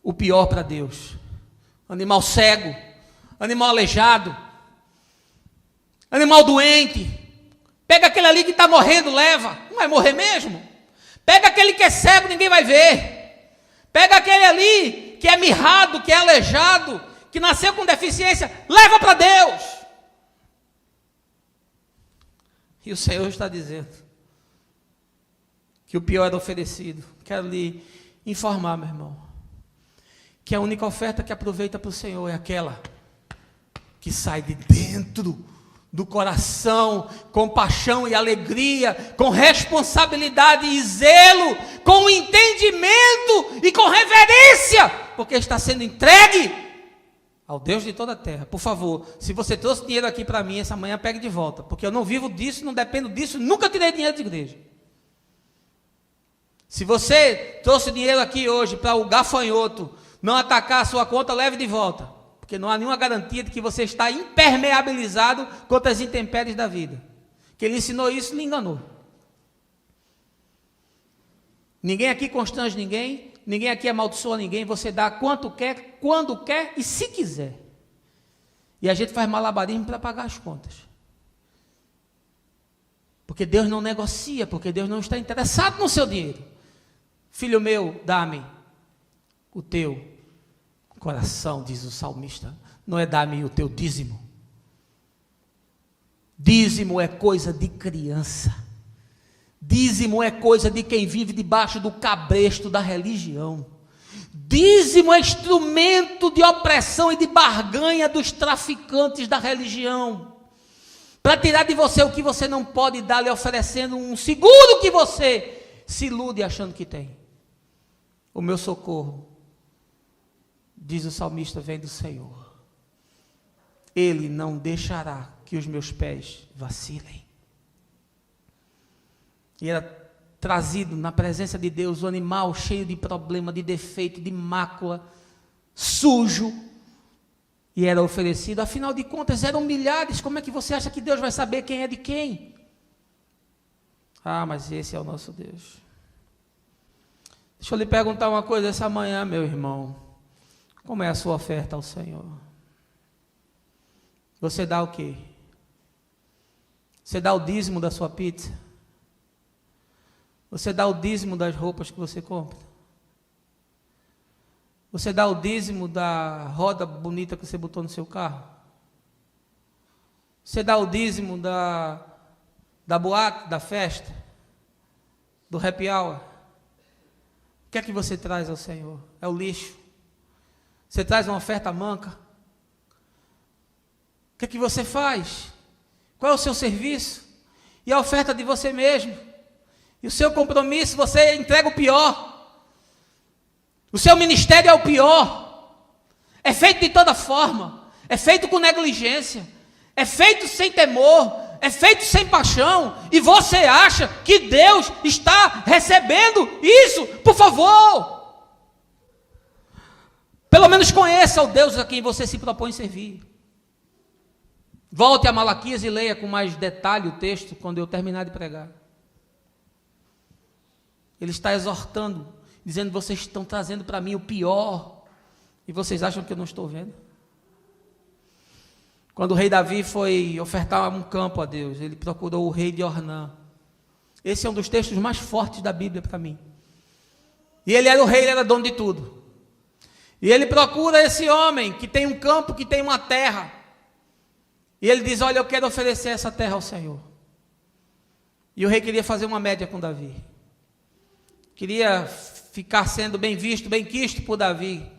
o pior para Deus: animal cego, animal aleijado, animal doente. Pega aquele ali que está morrendo, leva. Não vai morrer mesmo. Pega aquele que é cego, ninguém vai ver. Pega aquele ali que é mirrado, que é aleijado, que nasceu com deficiência, leva para Deus. E o Senhor está dizendo que o pior era oferecido. Quero lhe informar, meu irmão, que a única oferta que aproveita para o Senhor é aquela que sai de dentro do coração, com paixão e alegria, com responsabilidade e zelo, com entendimento e com reverência, porque está sendo entregue ao Deus de toda a terra. Por favor, se você trouxe dinheiro aqui para mim essa manhã, pegue de volta, porque eu não vivo disso, não dependo disso, nunca tirei dinheiro de igreja. Se você trouxe dinheiro aqui hoje para o gafanhoto não atacar a sua conta, leve de volta. Porque não há nenhuma garantia de que você está impermeabilizado contra as intempéries da vida. Quem lhe ensinou isso lhe enganou. Ninguém aqui constrange ninguém, ninguém aqui amaldiçoa ninguém. Você dá quanto quer, quando quer e se quiser. E a gente faz malabarismo para pagar as contas. Porque Deus não negocia, porque Deus não está interessado no seu dinheiro. Filho meu, dá-me o teu coração, diz o salmista, não é dar-me o teu dízimo. Dízimo é coisa de criança. Dízimo é coisa de quem vive debaixo do cabresto da religião. Dízimo é instrumento de opressão e de barganha dos traficantes da religião, para tirar de você o que você não pode dar, lhe oferecendo um seguro que você se ilude achando que tem. O meu socorro, diz o salmista, vem do Senhor. Ele não deixará que os meus pés vacilem. E era trazido na presença de Deus o animal cheio de problema, de defeito, de mácula, sujo, e era oferecido. Afinal de contas eram milhares. Como é que você acha que Deus vai saber quem é de quem? Ah, mas esse é o nosso Deus. Deixa eu lhe perguntar uma coisa essa manhã, meu irmão. Como é a sua oferta ao Senhor? Você dá o quê? Você dá o dízimo da sua pizza? Você dá o dízimo das roupas que você compra? Você dá o dízimo da roda bonita que você botou no seu carro? Você dá o dízimo da boate, da festa? Do happy hour? O que é que você traz ao Senhor? É o lixo? Você traz uma oferta manca? O que é que você faz? Qual é o seu serviço? E a oferta de você mesmo? E o seu compromisso, você entrega o pior. O seu ministério é o pior. É feito de toda forma. É feito com negligência. É feito sem temor. É feito sem paixão. E você acha que Deus está recebendo isso? Por favor. Pelo menos conheça o Deus a quem você se propõe servir. Volte a Malaquias e leia com mais detalhe o texto quando eu terminar de pregar. Ele está exortando, dizendo: vocês estão trazendo para mim o pior, e vocês acham que eu não estou vendo? Quando o rei Davi foi ofertar um campo a Deus, ele procurou o rei de Ornã. Esse é um dos textos mais fortes da Bíblia para mim. E ele era o rei, ele era dono de tudo. E ele procura esse homem que tem um campo, que tem uma terra. E ele diz: olha, eu quero oferecer essa terra ao Senhor. E o rei queria fazer uma média com Davi. Queria ficar sendo bem visto, bem quisto por Davi.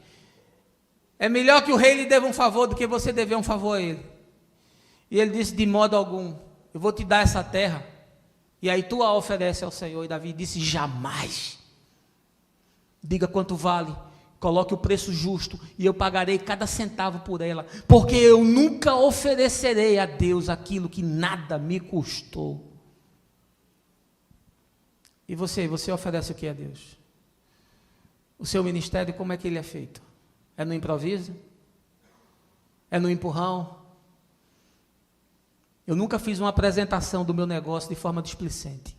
É melhor que o rei lhe deva um favor do que você dever um favor a ele. E ele disse: de modo algum, eu vou te dar essa terra, e aí tu a oferece ao Senhor. E Davi disse: jamais. Diga quanto vale, coloque o preço justo, e eu pagarei cada centavo por ela, porque eu nunca oferecerei a Deus aquilo que nada me custou. E você oferece o que a Deus? O seu ministério, como é que ele é feito? É no improviso? É no empurrão? Eu nunca fiz uma apresentação do meu negócio de forma displicente.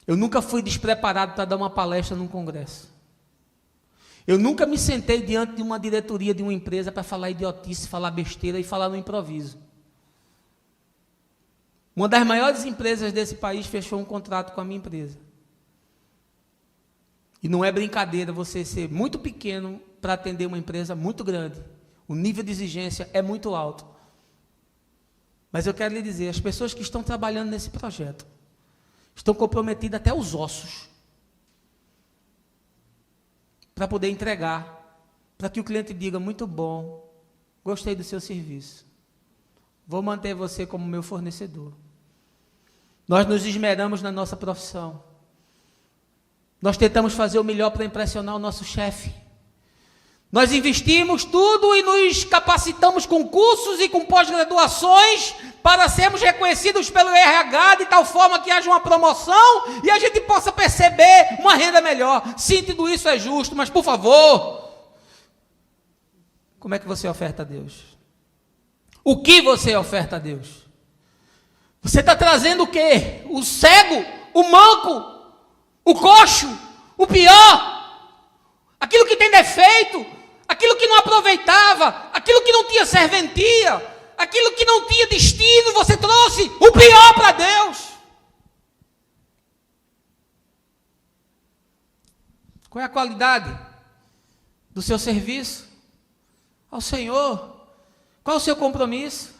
Eu nunca fui despreparado para dar uma palestra num congresso. Eu nunca me sentei diante de uma diretoria de uma empresa para falar idiotice, falar besteira e falar no improviso. Uma das maiores empresas desse país fechou um contrato com a minha empresa. E não é brincadeira você ser muito pequeno para atender uma empresa muito grande. O nível de exigência é muito alto. Mas eu quero lhe dizer, as pessoas que estão trabalhando nesse projeto estão comprometidas até os ossos para poder entregar, para que o cliente diga: muito bom, gostei do seu serviço, vou manter você como meu fornecedor. Nós nos esmeramos na nossa profissão. Nós tentamos fazer o melhor para impressionar o nosso chefe. Nós investimos tudo e nos capacitamos com cursos e com pós-graduações para sermos reconhecidos pelo RH de tal forma que haja uma promoção e a gente possa perceber uma renda melhor. Sim, tudo isso é justo, mas por favor, como é que você oferta a Deus? O que você oferta a Deus? Você está trazendo o quê? O cego, o manco, o coxo, o pior, aquilo que tem defeito, aquilo que não aproveitava, aquilo que não tinha serventia, aquilo que não tinha destino. Você trouxe o pior para Deus. Qual é a qualidade do seu serviço ao Senhor? Qual é o seu compromisso?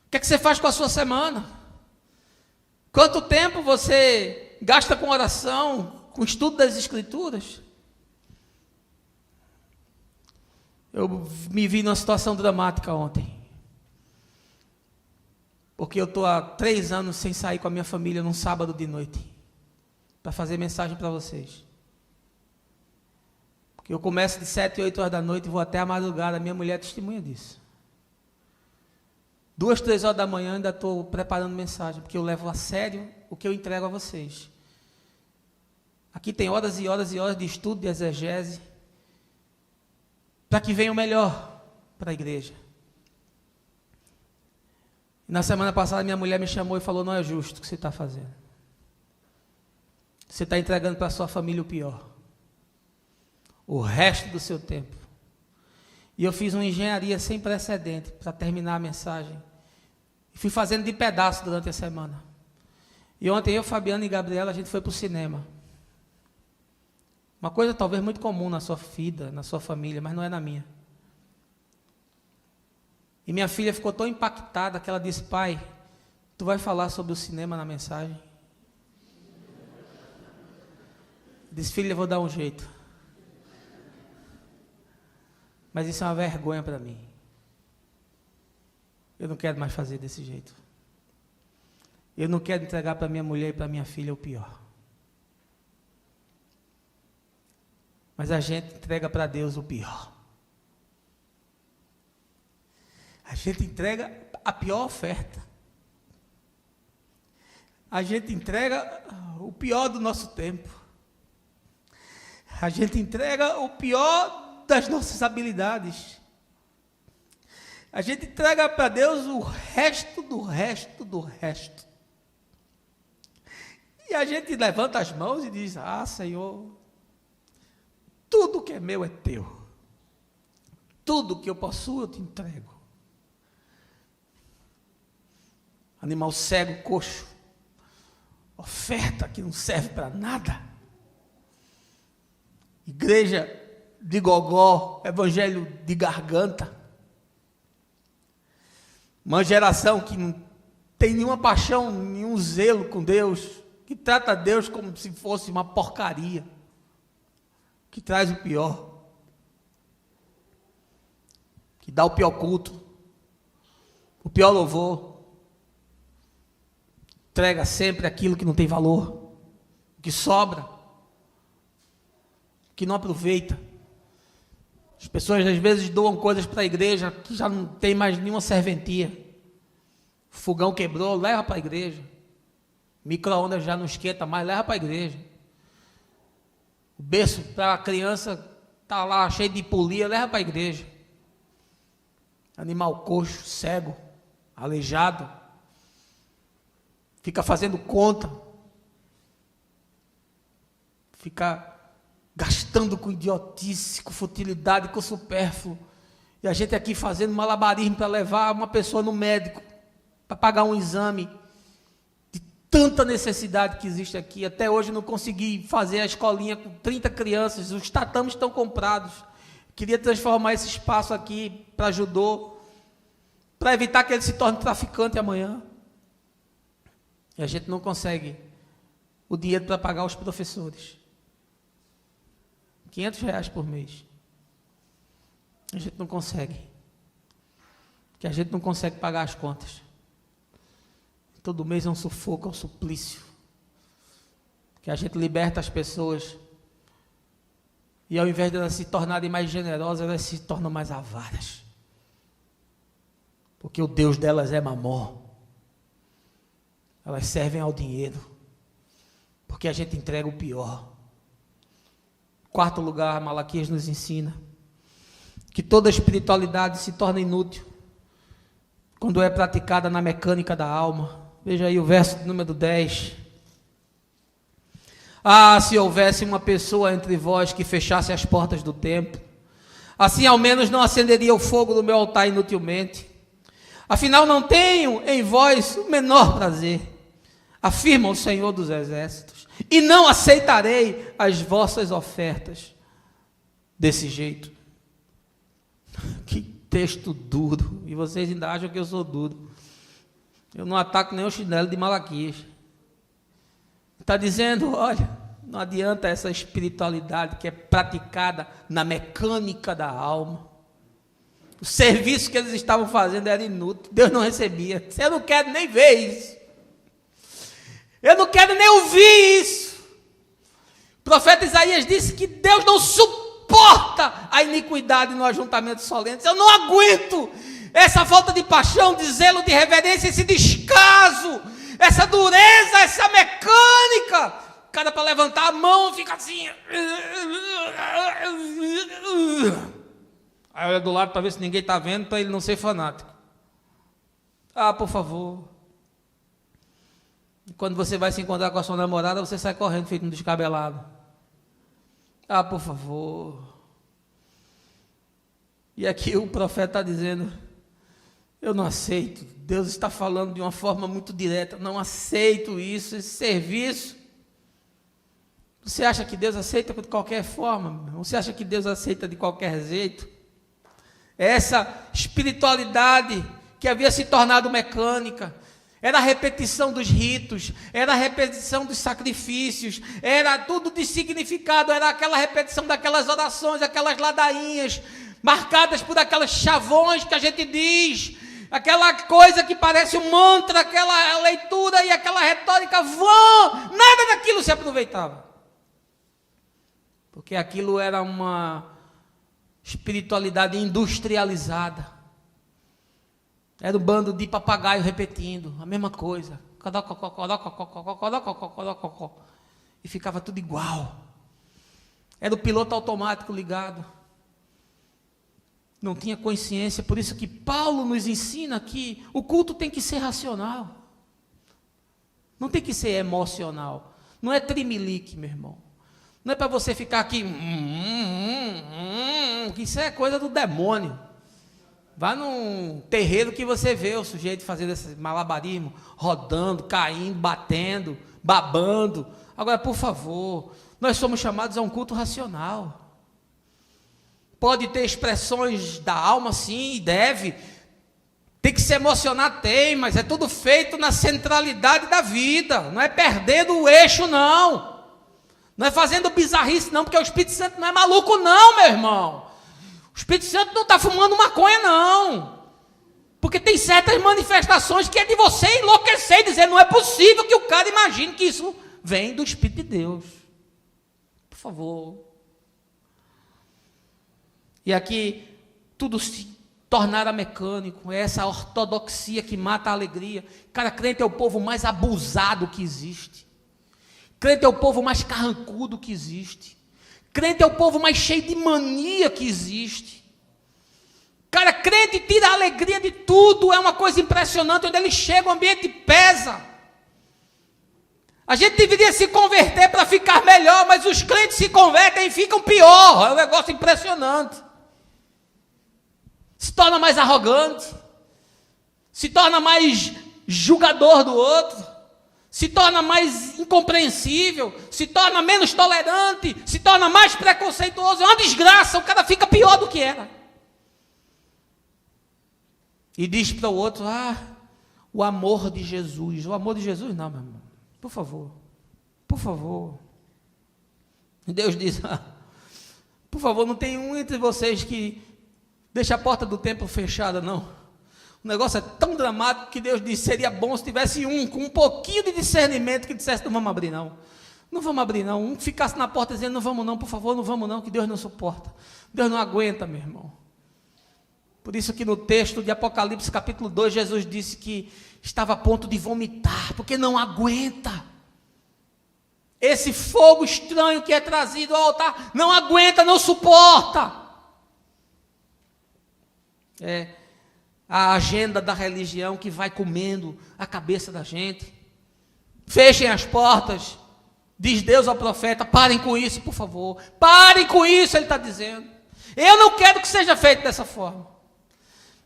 O que é que você faz com a sua semana? Quanto tempo você gasta com oração, com estudo das Escrituras? Eu me vi numa situação dramática ontem. Porque eu estou há 3 anos sem sair com a minha família num sábado de noite, para fazer mensagem para vocês. Porque eu começo de 7, 8 horas da noite e vou até a madrugada. Minha mulher é testemunha disso. 2, 3 horas da manhã ainda estou preparando mensagem, porque eu levo a sério o que eu entrego a vocês. Aqui tem horas e horas e horas de estudo, de exegese, para que venha o melhor para a igreja. Na semana passada, minha mulher me chamou e falou: não é justo o que você está fazendo. Você está entregando para a sua família o pior. O resto do seu tempo. E eu fiz uma engenharia sem precedente para terminar a mensagem. E fui fazendo de pedaço durante a semana. E ontem eu, Fabiana e Gabriela, a gente foi para o cinema. Uma coisa talvez muito comum na sua vida, na sua família, mas não é na minha. E minha filha ficou tão impactada que ela disse: pai, tu vai falar sobre o cinema na mensagem? Eu disse: filha, eu vou dar um jeito. Mas isso é uma vergonha para mim. Eu não quero mais fazer desse jeito. Eu não quero entregar para minha mulher e para minha filha o pior. Mas a gente entrega para Deus o pior. A gente entrega a pior oferta. A gente entrega o pior do nosso tempo. A gente entrega o pior das nossas habilidades. A gente entrega para Deus o resto do resto do resto. E a gente levanta as mãos e diz: ah, Senhor, tudo que é meu é teu. Tudo que eu possuo eu te entrego. Animal cego, coxo, oferta que não serve para nada. Igreja de gogó, evangelho de garganta. Uma geração que não tem nenhuma paixão, nenhum zelo com Deus, que trata Deus como se fosse uma porcaria, que traz o pior, que dá o pior culto, o pior louvor, entrega sempre aquilo que não tem valor, que sobra, que não aproveita. As pessoas às vezes doam coisas para a igreja que já não tem mais nenhuma serventia. O fogão quebrou, leva para a igreja. Micro-ondas já não esquenta mais, leva para a igreja. O berço para a criança está lá cheio de polia, leva para a igreja. Animal coxo, cego, aleijado, fica fazendo conta, fica gastando com idiotice, com futilidade, com supérfluo. E a gente aqui fazendo malabarismo para levar uma pessoa no médico, para pagar um exame, de tanta necessidade que existe aqui. Até hoje não consegui fazer a escolinha com 30 crianças, os tatames estão comprados. Queria transformar esse espaço aqui para judô, para evitar que ele se torne traficante amanhã. E a gente não consegue o dinheiro para pagar os professores. R$500 por mês. A gente não consegue. Porque a gente não consegue pagar as contas. Todo mês é um sufoco, é um suplício. Que a gente liberta as pessoas. E ao invés de elas se tornarem mais generosas, elas se tornam mais avaras. Porque o Deus delas é Mamon. Elas servem ao dinheiro. Porque a gente entrega o pior. Quarto lugar, Malaquias nos ensina que toda espiritualidade se torna inútil quando é praticada na mecânica da alma. Veja aí o verso número 10. Ah, se houvesse uma pessoa entre vós que fechasse as portas do templo, assim ao menos não acenderia o fogo do meu altar inutilmente. Afinal não tenho em vós o menor prazer, afirma o Senhor dos Exércitos. E não aceitarei as vossas ofertas desse jeito. Que texto duro. E vocês ainda acham que eu sou duro. Eu não ataco nem o chinelo de Malaquias. Está dizendo, olha, não adianta essa espiritualidade que é praticada na mecânica da alma. O serviço que eles estavam fazendo era inútil. Deus não recebia. Eu não quero nem ver isso. Eu não quero nem ouvir isso. O profeta Isaías disse que Deus não suporta a iniquidade no ajuntamento solene. Eu não aguento essa falta de paixão, de zelo, de reverência, esse descaso, essa dureza, essa mecânica. O cara para levantar a mão fica assim. Aí olha do lado para ver se ninguém está vendo, para ele não ser fanático. Ah, por favor. Quando você vai se encontrar com a sua namorada, você sai correndo feito um descabelado. Ah, por favor. E aqui o profeta está dizendo, eu não aceito. Deus está falando de uma forma muito direta. Não aceito isso, esse serviço. Você acha que Deus aceita de qualquer forma? Você acha que Deus aceita de qualquer jeito? Essa espiritualidade que havia se tornado mecânica, era a repetição dos ritos, era a repetição dos sacrifícios, era tudo de significado, era aquela repetição daquelas orações, aquelas ladainhas, marcadas por aquelas chavões que a gente diz, aquela coisa que parece um mantra, aquela leitura e aquela retórica vã, nada daquilo se aproveitava. Porque aquilo era uma espiritualidade industrializada. Era um bando de papagaio repetindo a mesma coisa. E ficava tudo igual. Era o piloto automático ligado. Não tinha consciência. Por isso que Paulo nos ensina que o culto tem que ser racional. Não tem que ser emocional. Não é trimelique, meu irmão. Não é para você ficar aqui, que isso é coisa do demônio. Vá num terreiro que você vê o sujeito fazendo esse malabarismo, rodando, caindo, batendo, babando. Agora, por favor, nós somos chamados a um culto racional. Pode ter expressões da alma, sim, e deve. Tem que se emocionar, tem, mas é tudo feito na centralidade da vida. Não é perdendo o eixo, não. Não é fazendo bizarrice, não, porque o Espírito Santo não é maluco, não, meu irmão. O Espírito Santo não está fumando maconha, não. Porque tem certas manifestações que é de você enlouquecer e dizer, não é possível que o cara imagine que isso vem do Espírito de Deus. Por favor. E aqui, tudo se tornara mecânico, é essa ortodoxia que mata a alegria. Cara, crente é o povo mais abusado que existe. Crente é o povo mais carrancudo que existe. Crente é o povo mais cheio de mania que existe. Cara, crente tira a alegria de tudo, é uma coisa impressionante. Onde ele chega, o ambiente pesa. A gente deveria se converter para ficar melhor, mas os crentes se convertem e ficam pior. É um negócio impressionante. Se torna mais arrogante, se torna mais julgador do outro, se torna mais incompreensível, se torna menos tolerante, se torna mais preconceituoso. É uma desgraça, o cara fica pior do que era. E diz para o outro, o amor de Jesus. O amor de Jesus não, meu irmão. Por favor, por favor. E Deus diz, por favor, não tem um entre vocês que deixa a porta do templo fechada, não. O negócio é tão dramático que Deus disse, seria bom se tivesse um com um pouquinho de discernimento que dissesse, não vamos abrir não. Não vamos abrir não. Um que ficasse na porta dizendo, não vamos não, por favor, não vamos não, que Deus não suporta. Deus não aguenta, meu irmão. Por isso que no texto de Apocalipse capítulo 2, Jesus disse que estava a ponto de vomitar, porque não aguenta. Esse fogo estranho que é trazido ao altar, não aguenta, não suporta. É a agenda da religião que vai comendo a cabeça da gente. Fechem as portas, diz Deus ao profeta, parem com isso, por favor, parem com isso, ele está dizendo. Eu não quero que seja feito dessa forma.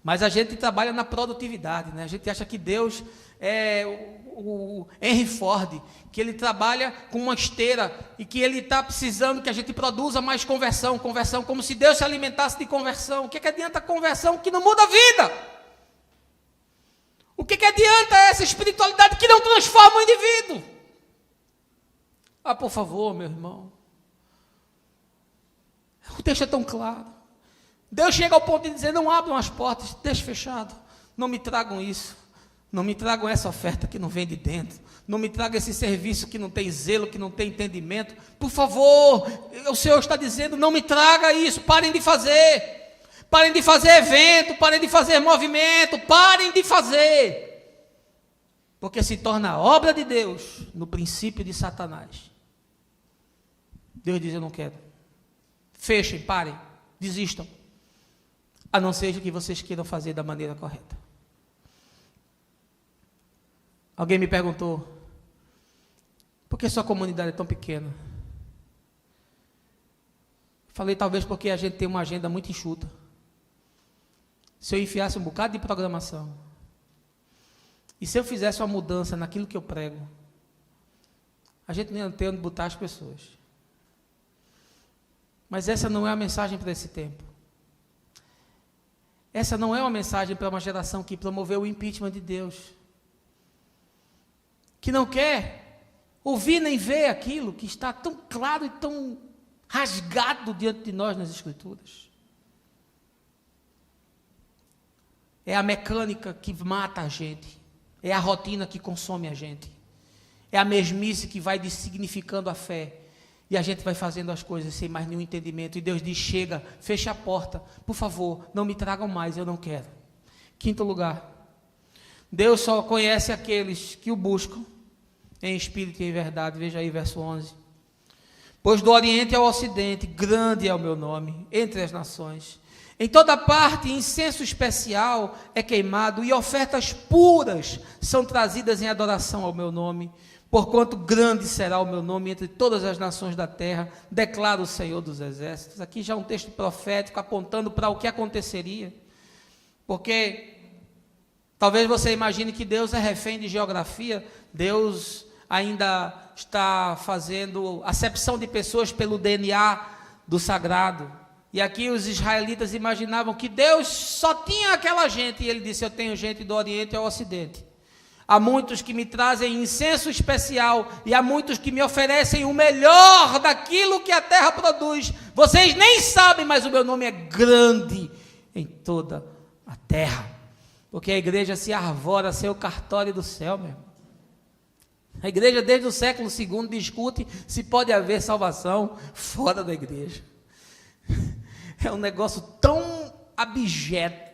Mas a gente trabalha na produtividade, né? A gente acha que Deus é o Henry Ford, que ele trabalha com uma esteira e que ele está precisando que a gente produza mais conversão, como se Deus se alimentasse de conversão. O que adianta a conversão que não muda a vida? O que adianta essa espiritualidade que não transforma o indivíduo? Por favor, meu irmão. O texto é tão claro. Deus chega ao ponto de dizer, não abram as portas, deixe fechado. Não me tragam isso. Não me tragam essa oferta que não vem de dentro. Não me tragam esse serviço que não tem zelo, que não tem entendimento. Por favor, o Senhor está dizendo, não me traga isso, parem de fazer. Parem de fazer evento, parem de fazer movimento, parem de fazer. Porque se torna a obra de Deus no princípio de Satanás. Deus diz, eu não quero. Fechem, parem, desistam. A não ser que vocês queiram fazer da maneira correta. Alguém me perguntou, por que sua comunidade é tão pequena? Falei, talvez porque a gente tem uma agenda muito enxuta. Se eu enfiasse um bocado de programação, e se eu fizesse uma mudança naquilo que eu prego, a gente não ia ter onde botar as pessoas. Mas essa não é a mensagem para esse tempo. Essa não é uma mensagem para uma geração que promoveu o impeachment de Deus, que não quer ouvir nem ver aquilo que está tão claro e tão rasgado diante de nós nas Escrituras. É a mecânica que mata a gente, é a rotina que consome a gente, é a mesmice que vai dessignificando a fé, e a gente vai fazendo as coisas sem mais nenhum entendimento, e Deus diz, chega, feche a porta, por favor, não me tragam mais, eu não quero. Quinto lugar, Deus só conhece aqueles que o buscam, em espírito e em verdade. Veja aí verso 11, pois do Oriente ao Ocidente, grande é o meu nome, entre as nações, em toda parte incenso especial é queimado, e ofertas puras são trazidas em adoração ao meu nome, porquanto grande será o meu nome entre todas as nações da terra, declara o Senhor dos Exércitos. Aqui já um texto profético apontando para o que aconteceria, porque talvez você imagine que Deus é refém de geografia, Deus ainda está fazendo acepção de pessoas pelo DNA do sagrado, e aqui os israelitas imaginavam que Deus só tinha aquela gente, e ele disse, eu tenho gente do Oriente ao Ocidente. Há muitos que me trazem incenso especial, e há muitos que me oferecem o melhor daquilo que a terra produz. Vocês nem sabem, mas o meu nome é grande em toda a terra, porque a igreja se arvora a ser o cartório do céu, meu irmão. A igreja desde o século II discute se pode haver salvação fora da igreja. É um negócio tão abjeto,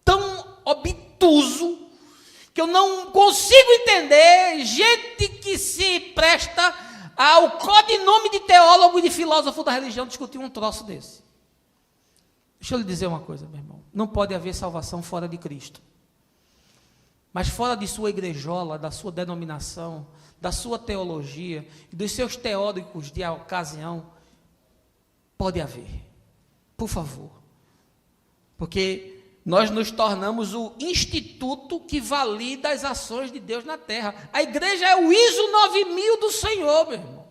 tão obtuso, que eu não consigo entender gente que se presta ao codinome de teólogo e de filósofo da religião discutir um troço desse. Deixa eu lhe dizer uma coisa, meu irmão. Não pode haver salvação fora de Cristo. Mas fora de sua igrejola, da sua denominação, da sua teologia e dos seus teóricos de ocasião, pode haver. Por favor. Porque nós nos tornamos o instituto que valida as ações de Deus na terra. A igreja é o ISO 9000 do Senhor, meu irmão.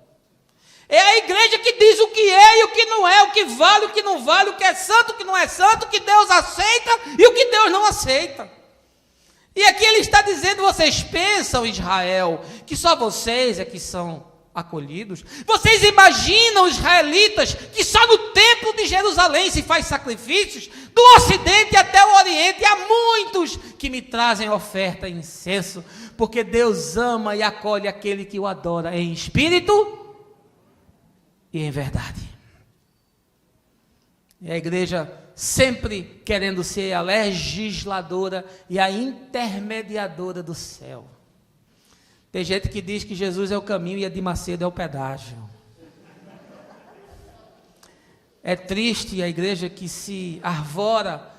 É a igreja que diz o que é e o que não é, o que vale, o que não vale, o que é santo, o que não é santo, o que Deus aceita e o que Deus não aceita. E aqui ele está dizendo, vocês pensam, Israel, que só vocês é que são acolhidos? Vocês imaginam, israelitas, que só no templo de Jerusalém se faz sacrifícios? Do Ocidente até o Oriente, há muitos que me trazem oferta e incenso, porque Deus ama e acolhe aquele que o adora em espírito e em verdade. E a igreja sempre querendo ser a legisladora e a intermediadora do céu. Tem gente que diz que Jesus é o caminho e a de Macedo é o pedágio. É triste a igreja que se arvora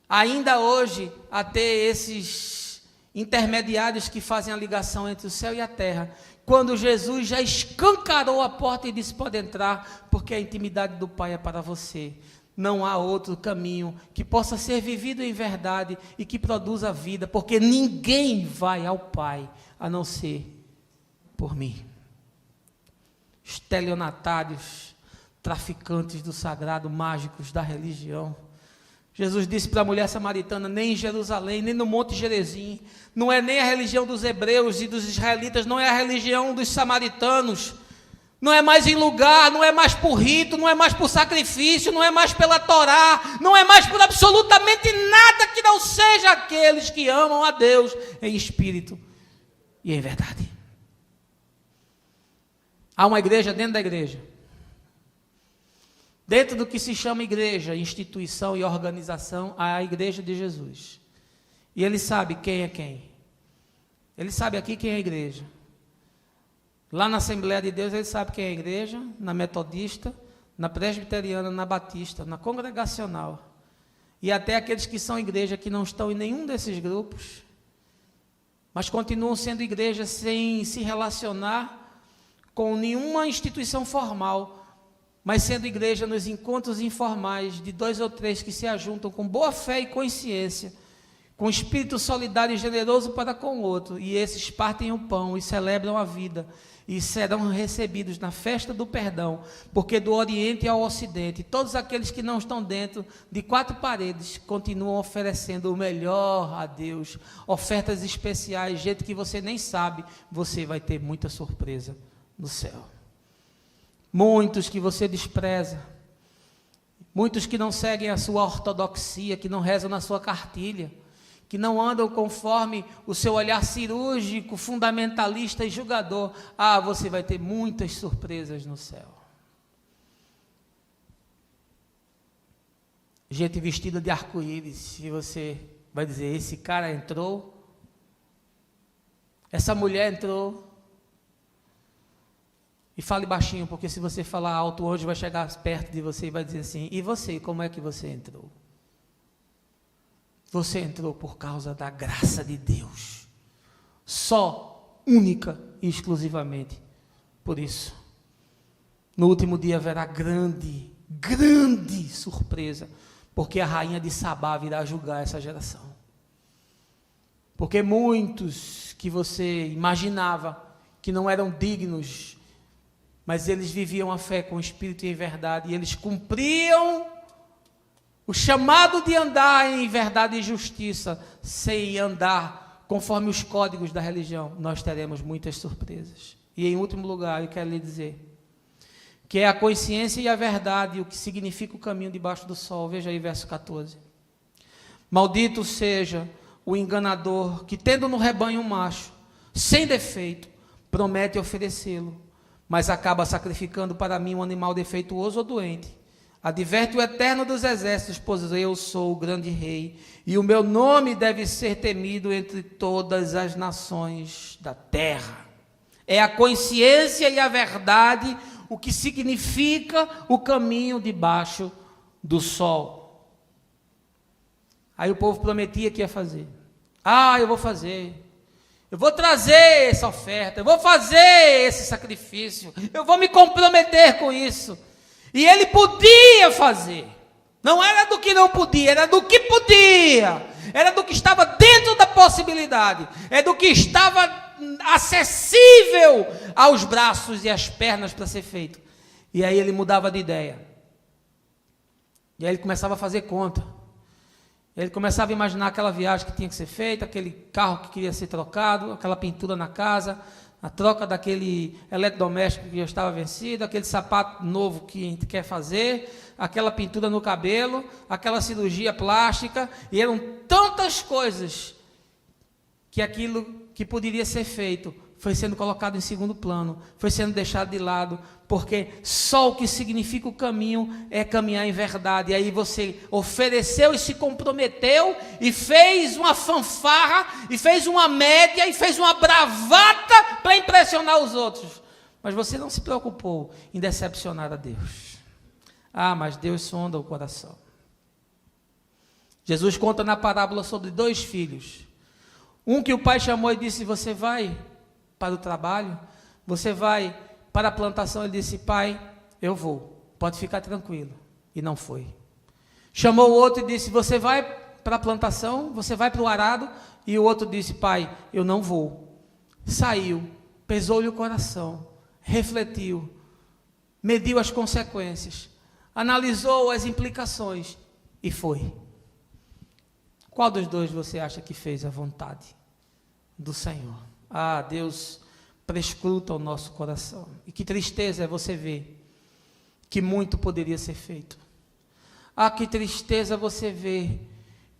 ainda hoje a ter esses intermediários que fazem a ligação entre o céu e a terra, quando Jesus já escancarou a porta e disse, pode entrar, porque a intimidade do Pai é para você. Não há outro caminho que possa ser vivido em verdade e que produza vida, porque ninguém vai ao Pai a não ser por mim. Estelionatários, traficantes do sagrado, mágicos da religião. Jesus disse para a mulher samaritana, nem em Jerusalém, nem no Monte Gerizim, não é nem a religião dos hebreus e dos israelitas, não é a religião dos samaritanos, não é mais em lugar, não é mais por rito, não é mais por sacrifício, não é mais pela Torá, não é mais por absolutamente nada que não seja aqueles que amam a Deus em espírito e em verdade. Há uma igreja dentro da igreja, dentro do que se chama igreja, instituição e organização, há a igreja de Jesus. E ele sabe quem é quem. Ele sabe aqui quem é a igreja. Lá na Assembleia de Deus ele sabe quem é a igreja, na metodista, na presbiteriana, na batista, na congregacional. E até aqueles que são igreja que não estão em nenhum desses grupos, mas continuam sendo igrejas sem se relacionar com nenhuma instituição formal, mas sendo igreja nos encontros informais de 2 ou 3 que se ajuntam com boa fé e consciência, com espírito solidário e generoso para com o outro, e esses partem o pão e celebram a vida, e serão recebidos na festa do perdão, porque do Oriente ao Ocidente, todos aqueles que não estão dentro de 4 paredes, continuam oferecendo o melhor a Deus, ofertas especiais, gente que você nem sabe, você vai ter muita surpresa no céu. Muitos que você despreza, muitos que não seguem a sua ortodoxia, que não rezam na sua cartilha, que não andam conforme o seu olhar cirúrgico, fundamentalista e julgador, você vai ter muitas surpresas no céu. Gente vestida de arco-íris, e você vai dizer, esse cara entrou, essa mulher entrou, e fale baixinho, porque se você falar alto, o anjo vai chegar perto de você e vai dizer assim, e você, como é que você entrou? Você entrou por causa da graça de Deus, só, única e exclusivamente por isso. No último dia haverá grande surpresa, porque a rainha de Sabá virá julgar essa geração. Porque muitos que você imaginava que não eram dignos, mas eles viviam a fé com espírito e em verdade, e eles cumpriam o chamado de andar em verdade e justiça, sem andar conforme os códigos da religião, nós teremos muitas surpresas. E em último lugar, eu quero lhe dizer, que é a consciência e a verdade, o que significa o caminho debaixo do sol. Veja aí verso 14. Maldito seja o enganador, que tendo no rebanho um macho, sem defeito, promete oferecê-lo, mas acaba sacrificando para mim um animal defeituoso ou doente. Adverte o Eterno dos Exércitos, pois eu sou o grande rei, e o meu nome deve ser temido entre todas as nações da terra. É a consciência e a verdade o que significa o caminho debaixo do sol. Aí o povo prometia que ia fazer. Eu vou fazer. Eu vou trazer essa oferta, eu vou fazer esse sacrifício, eu vou me comprometer com isso. E ele podia fazer, não era do que não podia, era do que podia, era do que estava dentro da possibilidade, é do que estava acessível aos braços e às pernas para ser feito. E aí ele mudava de ideia, e aí ele começava a fazer conta, ele começava a imaginar aquela viagem que tinha que ser feita, aquele carro que queria ser trocado, aquela pintura na casa, a troca daquele eletrodoméstico que já estava vencido, aquele sapato novo que a gente quer fazer, aquela pintura no cabelo, aquela cirurgia plástica, e eram tantas coisas que aquilo que poderia ser feito foi sendo colocado em segundo plano, foi sendo deixado de lado, porque só o que significa o caminho é caminhar em verdade. E aí você ofereceu e se comprometeu, e fez uma fanfarra, e fez uma média, e fez uma bravata para impressionar os outros. Mas você não se preocupou em decepcionar a Deus. Mas Deus sonda o coração. Jesus conta na parábola sobre 2 filhos. Um que o pai chamou e disse, você vai para o trabalho? Você vai para a plantação? Ele disse, pai, eu vou, pode ficar tranquilo. E não foi. Chamou o outro e disse, você vai para a plantação? Você vai para o arado? E o outro disse, pai, eu não vou. Saiu, pesou-lhe o coração, refletiu, mediu as consequências, analisou as implicações e foi. Qual dos 2 você acha que fez a vontade do Senhor? Deus prescruta o nosso coração. E que tristeza é você ver que muito poderia ser feito. Que tristeza você ver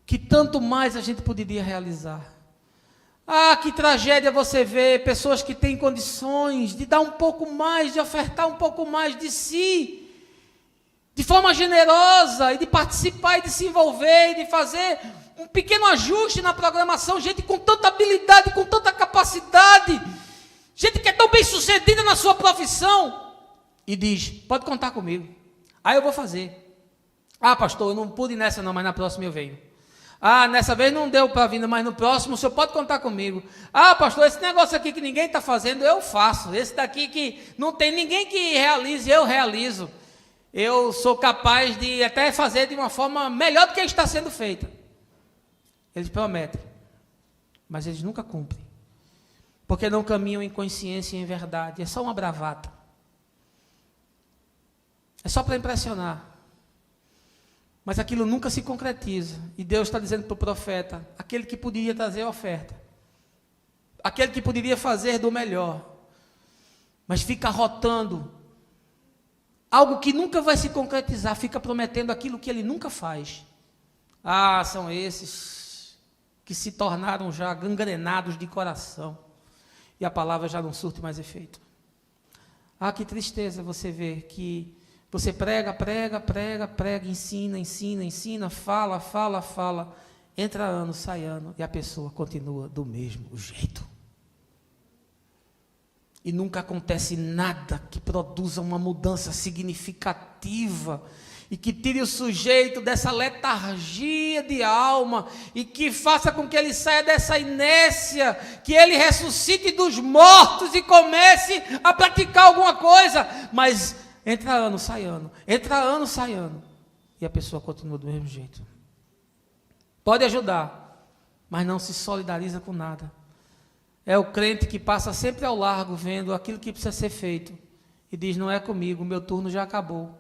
que tanto mais a gente poderia realizar. Que tragédia você ver pessoas que têm condições de dar um pouco mais, de ofertar um pouco mais de si, de forma generosa, e de participar, e de se envolver, e de fazer um pequeno ajuste na programação, gente com tanta habilidade, com tanta capacidade, gente que é tão bem sucedida na sua profissão, e diz, pode contar comigo, eu vou fazer. Pastor, eu não pude nessa não, mas na próxima eu venho. Ah, nessa vez não deu para vir, mas no próximo o senhor pode contar comigo. Ah, pastor, esse negócio aqui que ninguém está fazendo, eu faço. Esse daqui que não tem ninguém que realize, eu realizo. Eu sou capaz de até fazer de uma forma melhor do que está sendo feita. Eles prometem, mas eles nunca cumprem. Porque não caminham em consciência e em verdade. É só uma bravata. É só para impressionar. Mas aquilo nunca se concretiza. E Deus está dizendo para o profeta, aquele que poderia trazer a oferta, aquele que poderia fazer do melhor, mas fica rotando algo que nunca vai se concretizar, fica prometendo aquilo que ele nunca faz. Ah, são esses que se tornaram já gangrenados de coração, e a palavra já não surte mais efeito. Ah, que tristeza você ver que você prega, ensina, fala, entra ano, sai ano, e a pessoa continua do mesmo jeito. E nunca acontece nada que produza uma mudança significativa e que tire o sujeito dessa letargia de alma e que faça com que ele saia dessa inércia, que ele ressuscite dos mortos e comece a praticar alguma coisa. Mas entra ano, sai ano, e a pessoa continua do mesmo jeito. Pode ajudar, mas não se solidariza com nada. É o crente que passa sempre ao largo, vendo aquilo que precisa ser feito, e diz, não é comigo, o meu turno já acabou.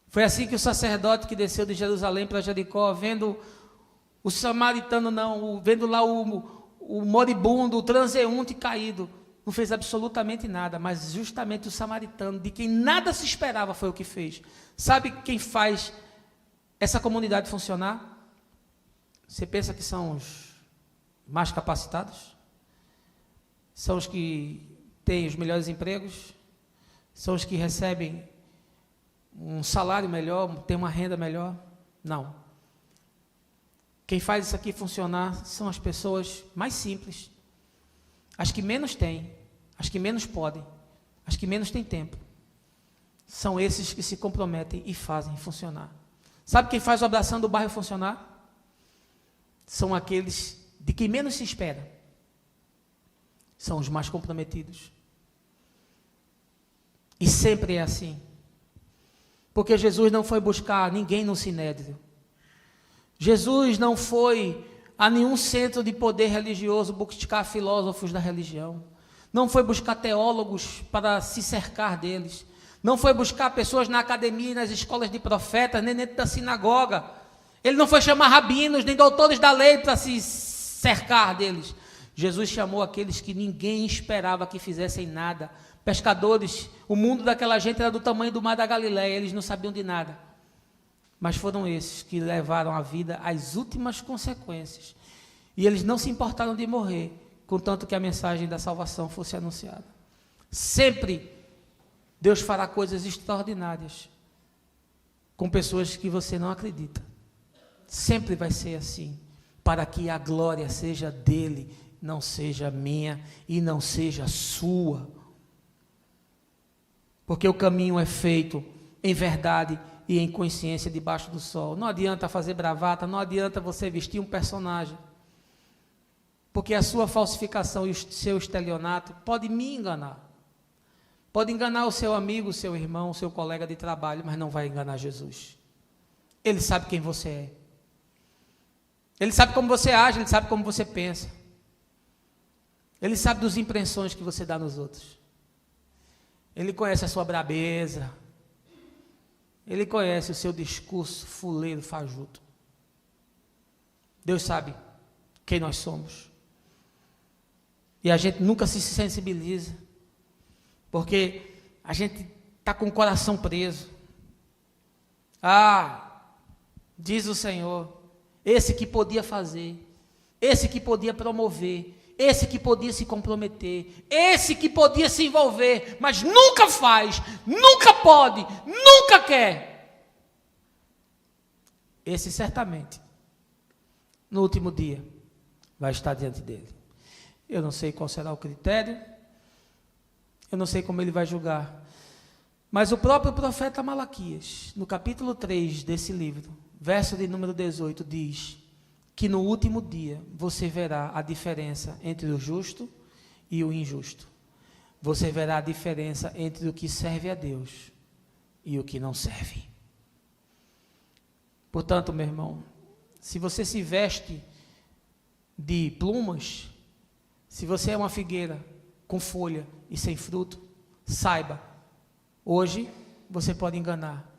Foi assim que o sacerdote que desceu de Jerusalém para Jericó, vendo o samaritano, vendo lá o moribundo, o transeunte caído, não fez absolutamente nada, mas justamente o samaritano, de quem nada se esperava, foi o que fez. Sabe quem faz essa comunidade funcionar? Você pensa que são os mais capacitados? São os que têm os melhores empregos? São os que recebem um salário melhor, têm uma renda melhor? Não. Quem faz isso aqui funcionar são as pessoas mais simples, as que menos têm, as que menos podem, as que menos têm tempo. São esses que se comprometem e fazem funcionar. Sabe quem faz a oração do bairro funcionar? São aqueles de quem menos se espera. São os mais comprometidos. E sempre é assim. Porque Jesus não foi buscar ninguém no sinédrio. Jesus não foi a nenhum centro de poder religioso buscar filósofos da religião. Não foi buscar teólogos para se cercar deles. Não foi buscar pessoas na academia e nas escolas de profetas, nem dentro da sinagoga. Ele não foi chamar rabinos, nem doutores da lei para se cercar deles. Jesus chamou aqueles que ninguém esperava que fizessem nada. Pescadores, o mundo daquela gente era do tamanho do mar da Galileia, eles não sabiam de nada. Mas foram esses que levaram a vida às últimas consequências. E eles não se importaram de morrer, contanto que a mensagem da salvação fosse anunciada. Sempre Deus fará coisas extraordinárias com pessoas que você não acredita. Sempre vai ser assim, para que a glória seja dele, não seja minha e não seja sua. Porque o caminho é feito em verdade e em consciência debaixo do sol. Não adianta fazer bravata, não adianta você vestir um personagem. Porque a sua falsificação e o seu estelionato pode me enganar. Pode enganar o seu amigo, o seu irmão, o seu colega de trabalho, mas não vai enganar Jesus. Ele sabe quem você é. Ele sabe como você age, ele sabe como você pensa. Ele sabe das impressões que você dá nos outros. Ele conhece a sua brabeza. Ele conhece o seu discurso fuleiro, fajuto. Deus sabe quem nós somos. E a gente nunca se sensibiliza. Porque a gente está com o coração preso. Ah, diz o Senhor, esse que podia fazer, esse que podia promover, esse que podia se comprometer, esse que podia se envolver, mas nunca faz, nunca pode, nunca quer. Esse certamente, no último dia, vai estar diante dele. Eu não sei qual será o critério, eu não sei como ele vai julgar, mas o próprio profeta Malaquias, no capítulo 3 desse livro, verso de número 18, diz que no último dia você verá a diferença entre o justo e o injusto. Você verá a diferença entre o que serve a Deus e o que não serve. Portanto, meu irmão, se você se veste de plumas, se você é uma figueira com folha e sem fruto, saiba, hoje você pode enganar,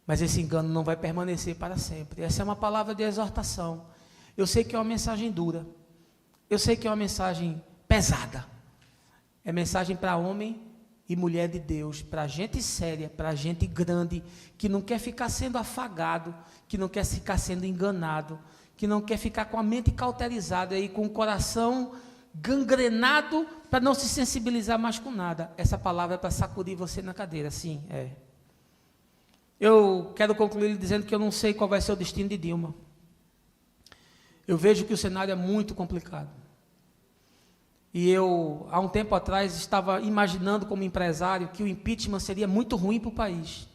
mas esse engano não vai permanecer para sempre. Essa é uma palavra de exortação. Eu sei que é uma mensagem dura, eu sei que é uma mensagem pesada, é mensagem para homem e mulher de Deus, para gente séria, para gente grande, que não quer ficar sendo afagado, que não quer ficar sendo enganado, que não quer ficar com a mente cauterizada e com o coração gangrenado para não se sensibilizar mais com nada. Essa palavra é para sacudir você na cadeira, sim, é. Eu quero concluir dizendo que eu não sei qual vai ser o destino de Dilma. Eu vejo que o cenário é muito complicado. E eu, há um tempo atrás, estava imaginando como empresário que o impeachment seria muito ruim para o país.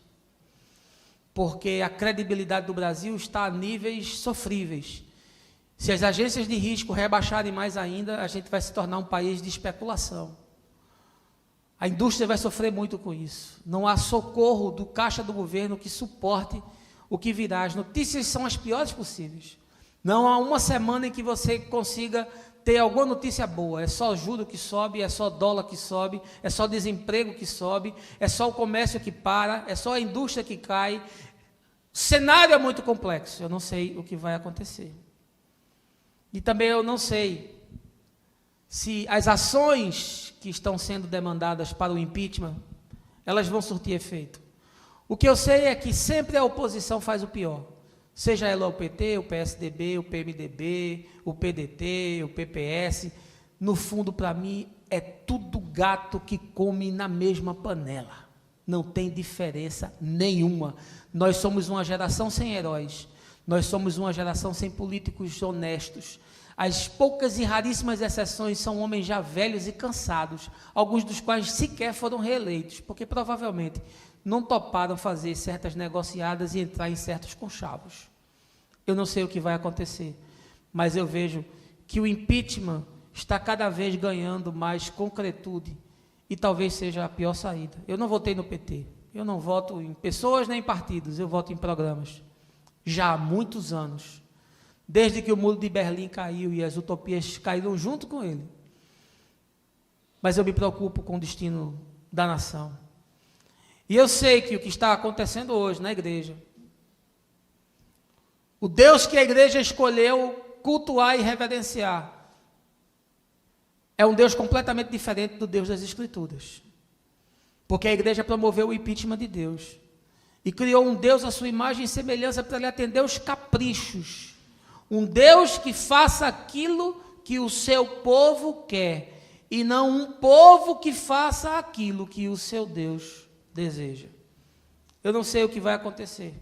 Porque a credibilidade do Brasil está a níveis sofríveis. Se as agências de risco rebaixarem mais ainda, a gente vai se tornar um país de especulação. A indústria vai sofrer muito com isso. Não há socorro do caixa do governo que suporte o que virá. As notícias são as piores possíveis. Não há uma semana em que você consiga ter alguma notícia boa. É só juro que sobe, é só dólar que sobe, é só desemprego que sobe, é só o comércio que para, é só a indústria que cai. O cenário é muito complexo. Eu não sei o que vai acontecer. E também eu não sei se as ações que estão sendo demandadas para o impeachment, elas vão surtir efeito. O que eu sei é que sempre a oposição faz o pior. Seja ela o PT, o PSDB, o PMDB, o PDT, o PPS, no fundo, para mim, é tudo gato que come na mesma panela. Não tem diferença nenhuma. Nós somos uma geração sem heróis. Nós somos uma geração sem políticos honestos. As poucas e raríssimas exceções são homens já velhos e cansados, alguns dos quais sequer foram reeleitos, porque provavelmente não toparam fazer certas negociadas e entrar em certos conchavos. Eu não sei o que vai acontecer, mas eu vejo que o impeachment está cada vez ganhando mais concretude e talvez seja a pior saída. Eu não votei no PT, eu não voto em pessoas nem em partidos, eu voto em programas. Já há muitos anos, desde que o muro de Berlim caiu e as utopias caíram junto com ele. Mas eu me preocupo com o destino da nação. E eu sei que o que está acontecendo hoje na igreja, o Deus que a igreja escolheu cultuar e reverenciar, é um Deus completamente diferente do Deus das Escrituras. Porque a igreja promoveu o impeachment de Deus e criou um Deus à sua imagem e semelhança para lhe atender os caprichos. Um Deus que faça aquilo que o seu povo quer, e não um povo que faça aquilo que o seu Deus deseja. Eu não sei o que vai acontecer.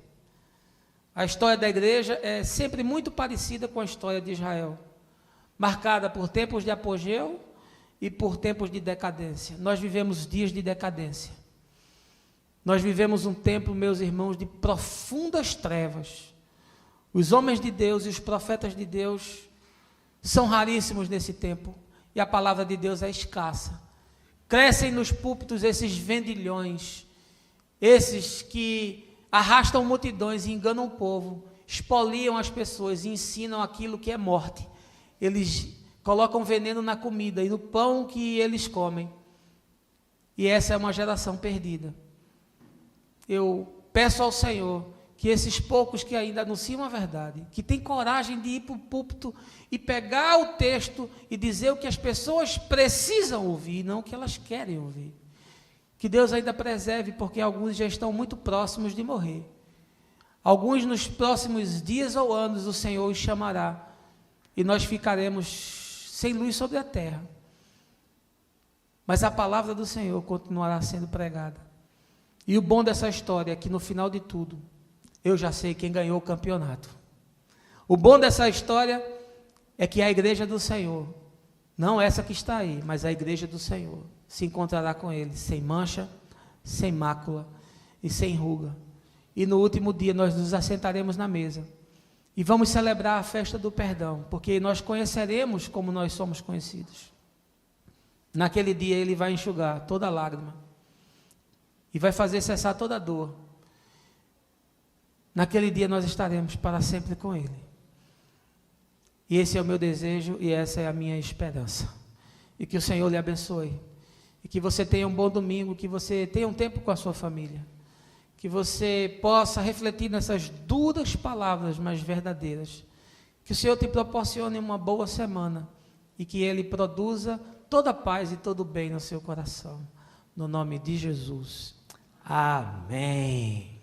A história da igreja é sempre muito parecida com a história de Israel, marcada por tempos de apogeu e por tempos de decadência. Nós vivemos dias de decadência. Nós vivemos um tempo, meus irmãos, de profundas trevas. Os homens de Deus e os profetas de Deus são raríssimos nesse tempo, e a palavra de Deus é escassa. Crescem nos púlpitos esses vendilhões, esses que arrastam multidões e enganam o povo, expoliam as pessoas e ensinam aquilo que é morte. Eles colocam veneno na comida e no pão que eles comem. E essa é uma geração perdida. Eu peço ao Senhor que esses poucos que ainda anunciam a verdade, que têm coragem de ir para o púlpito e pegar o texto e dizer o que as pessoas precisam ouvir, não o que elas querem ouvir. Que Deus ainda preserve, porque alguns já estão muito próximos de morrer. Alguns nos próximos dias ou anos o Senhor os chamará e nós ficaremos sem luz sobre a terra. Mas a palavra do Senhor continuará sendo pregada. E o bom dessa história é que no final de tudo, eu já sei quem ganhou o campeonato. O bom dessa história é que a igreja do Senhor, não essa que está aí, mas a igreja do Senhor, se encontrará com Ele, sem mancha, sem mácula e sem ruga. E no último dia nós nos assentaremos na mesa. E vamos celebrar a festa do perdão, porque nós conheceremos como nós somos conhecidos. Naquele dia Ele vai enxugar toda lágrima e vai fazer cessar toda dor. Naquele dia nós estaremos para sempre com Ele. E esse é o meu desejo e essa é a minha esperança. E que o Senhor lhe abençoe. E que você tenha um bom domingo, que você tenha um tempo com a sua família. Que você possa refletir nessas duras palavras, mas verdadeiras. Que o Senhor te proporcione uma boa semana e que Ele produza toda a paz e todo o bem no seu coração. No nome de Jesus. Amém.